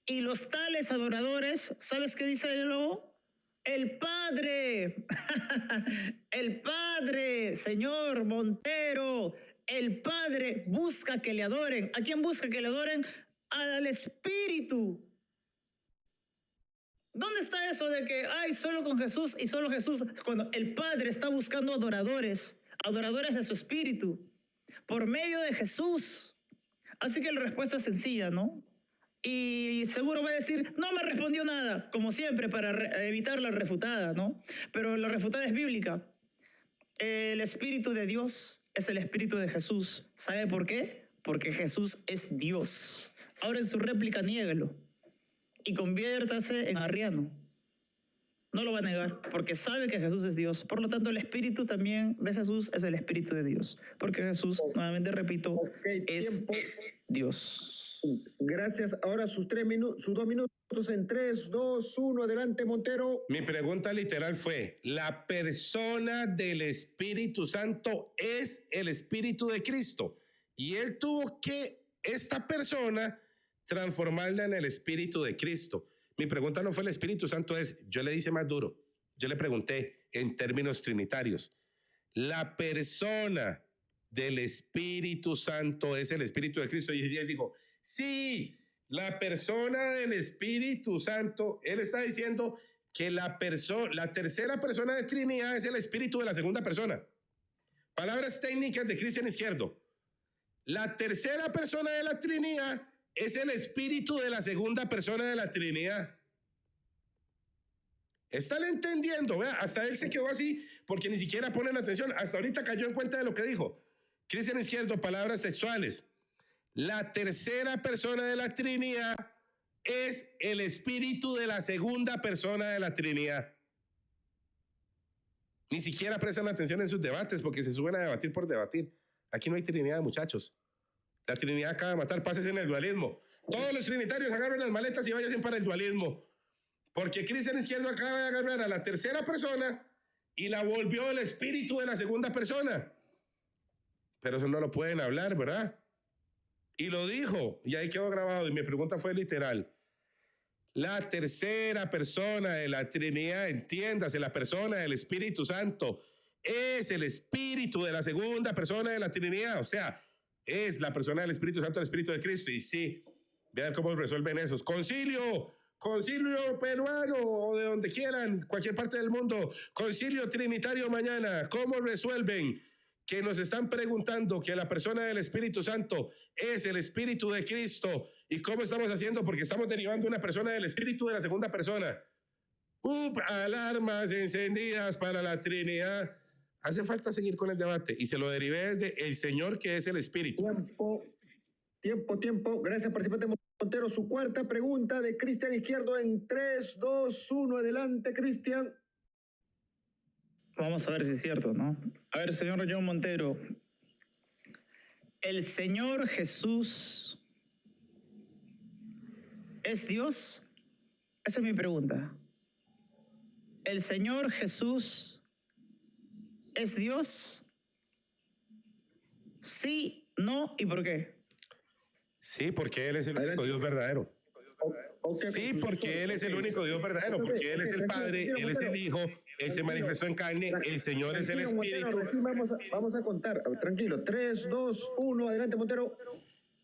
Y los tales adoradores, ¿sabes qué dice el lobo? El Padre. El Padre, señor Montero. El Padre busca que le adoren. ¿A quién busca que le adoren? Al Espíritu. ¿Dónde está eso de que hay solo con Jesús y solo Jesús? Cuando el Padre está buscando adoradores de su Espíritu, por medio de Jesús. Así que la respuesta es sencilla, ¿no? Y seguro va a decir: no me respondió nada, como siempre, para evitar la refutada, ¿no? Pero la refutada es bíblica. El Espíritu de Dios es el Espíritu de Jesús. ¿Sabe por qué? Porque Jesús es Dios. Ahora en su réplica niéguelo y conviértase en arriano. No lo va a negar, porque sabe que Jesús es Dios. Por lo tanto, el Espíritu también de Jesús es el Espíritu de Dios, porque Jesús, nuevamente repito, es Dios. Gracias. Ahora sus 2 minutos en 3, 2, 1, adelante, Montero. Mi pregunta literal fue: ¿la persona del Espíritu Santo es el Espíritu de Cristo? Y él tuvo que, esta persona, transformarla en el Espíritu de Cristo. Mi pregunta no fue el Espíritu Santo, yo le hice más duro. Yo le pregunté en términos trinitarios: ¿la persona del Espíritu Santo es el Espíritu de Cristo? Y él dijo: sí, La persona del Espíritu Santo, él está diciendo que la tercera persona de Trinidad es el Espíritu de la segunda persona. Palabras técnicas de Cristian Izquierdo. La tercera persona de la Trinidad es el Espíritu de la segunda persona de la Trinidad. ¿Están entendiendo? Vea, hasta él se quedó así porque ni siquiera ponen atención. Hasta ahorita cayó en cuenta de lo que dijo. Cristian Izquierdo, palabras textuales. La tercera persona de la Trinidad es el Espíritu de la segunda persona de la Trinidad. Ni siquiera prestan atención en sus debates porque se suben a debatir por debatir. Aquí no hay Trinidad, muchachos. La Trinidad acaba de matar, pases en el dualismo. Todos los trinitarios agarran las maletas y vayan para el dualismo. Porque Cristian Izquierdo acaba de agarrar a la tercera persona y la volvió el espíritu de la segunda persona. Pero eso no lo pueden hablar, ¿verdad? Y lo dijo, y ahí quedó grabado, y mi pregunta fue literal. La tercera persona de la Trinidad, entiéndase, la persona del Espíritu Santo, es el Espíritu de la segunda persona de la Trinidad. O sea, es la persona del Espíritu Santo, el Espíritu de Cristo. Y sí, vean cómo resuelven esos. Concilio peruano o de donde quieran, cualquier parte del mundo. Concilio trinitario mañana. ¿Cómo resuelven que nos están preguntando que la persona del Espíritu Santo es el Espíritu de Cristo? ¿Y cómo estamos haciendo? Porque estamos derivando una persona del Espíritu de la segunda persona. Alarmas encendidas para la Trinidad. Hace falta seguir con el debate y se lo derivé desde el Señor que es el Espíritu. Tiempo. Gracias, participante Montero. Su cuarta pregunta de Cristian Izquierdo en 3, 2, 1. Adelante, Cristian. Vamos a ver si es cierto, ¿no? A ver, señor John Montero. ¿El Señor Jesús es Dios? Esa es mi pregunta. ¿El Señor Jesús es Dios? Sí, no, ¿y por qué? Sí, porque Él es el único Dios verdadero. Sí, porque Él es el único Dios verdadero, porque Él es el Padre, Él es el Hijo, Él se manifestó en carne, el Señor es el Espíritu. Vamos a contar, tranquilo, 3, 2, 1, adelante, Montero.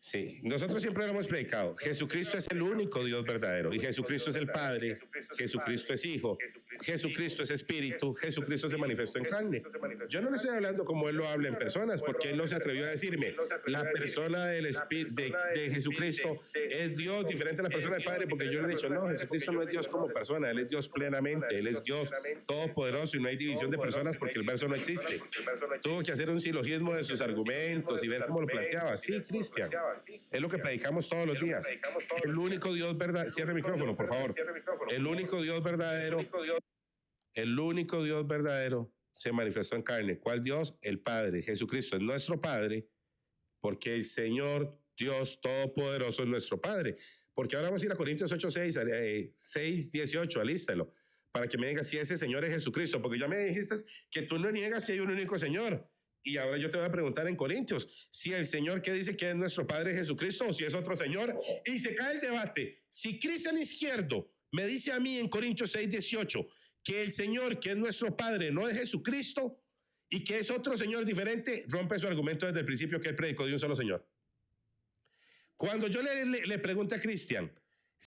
Sí, nosotros siempre lo hemos predicado. Jesucristo es el único Dios verdadero y Jesucristo es el Padre, Jesucristo es Hijo, Jesucristo es Espíritu, Jesucristo se manifestó en carne. Yo no le estoy hablando como Él lo habla en personas, porque Él no se atrevió a decirme, la persona del de Jesucristo es Dios diferente a la persona del Padre, porque yo le he dicho, no, Jesucristo no es Dios como persona, Él es Dios plenamente, Él es Dios todopoderoso y no hay división de personas porque el verso no existe. Tuvo que hacer un silogismo de sus argumentos y ver cómo lo planteaba. Sí, Cristian. Es lo que predicamos todos los días. El único Dios verdadero. Cierre el micrófono, por favor. El único Dios verdadero. El único Dios verdadero se manifestó en carne. ¿Cuál Dios? El Padre. Jesucristo es nuestro Padre, porque el Señor Dios Todopoderoso es nuestro Padre. Porque ahora vamos a ir a Corintios 8:6, 6:18, alístelo, para que me digas si ese Señor es Jesucristo, porque ya me dijiste que tú no niegas que hay un único Señor. Y ahora yo te voy a preguntar en Corintios si el Señor que dice que es nuestro Padre es Jesucristo o si es otro Señor. Y se cae el debate. Si Cristian Izquierdo me dice a mí en Corintios 6:18 que el Señor que es nuestro Padre no es Jesucristo y que es otro Señor diferente, rompe su argumento desde el principio que él predicó de un solo Señor. Cuando yo le pregunto a Cristian,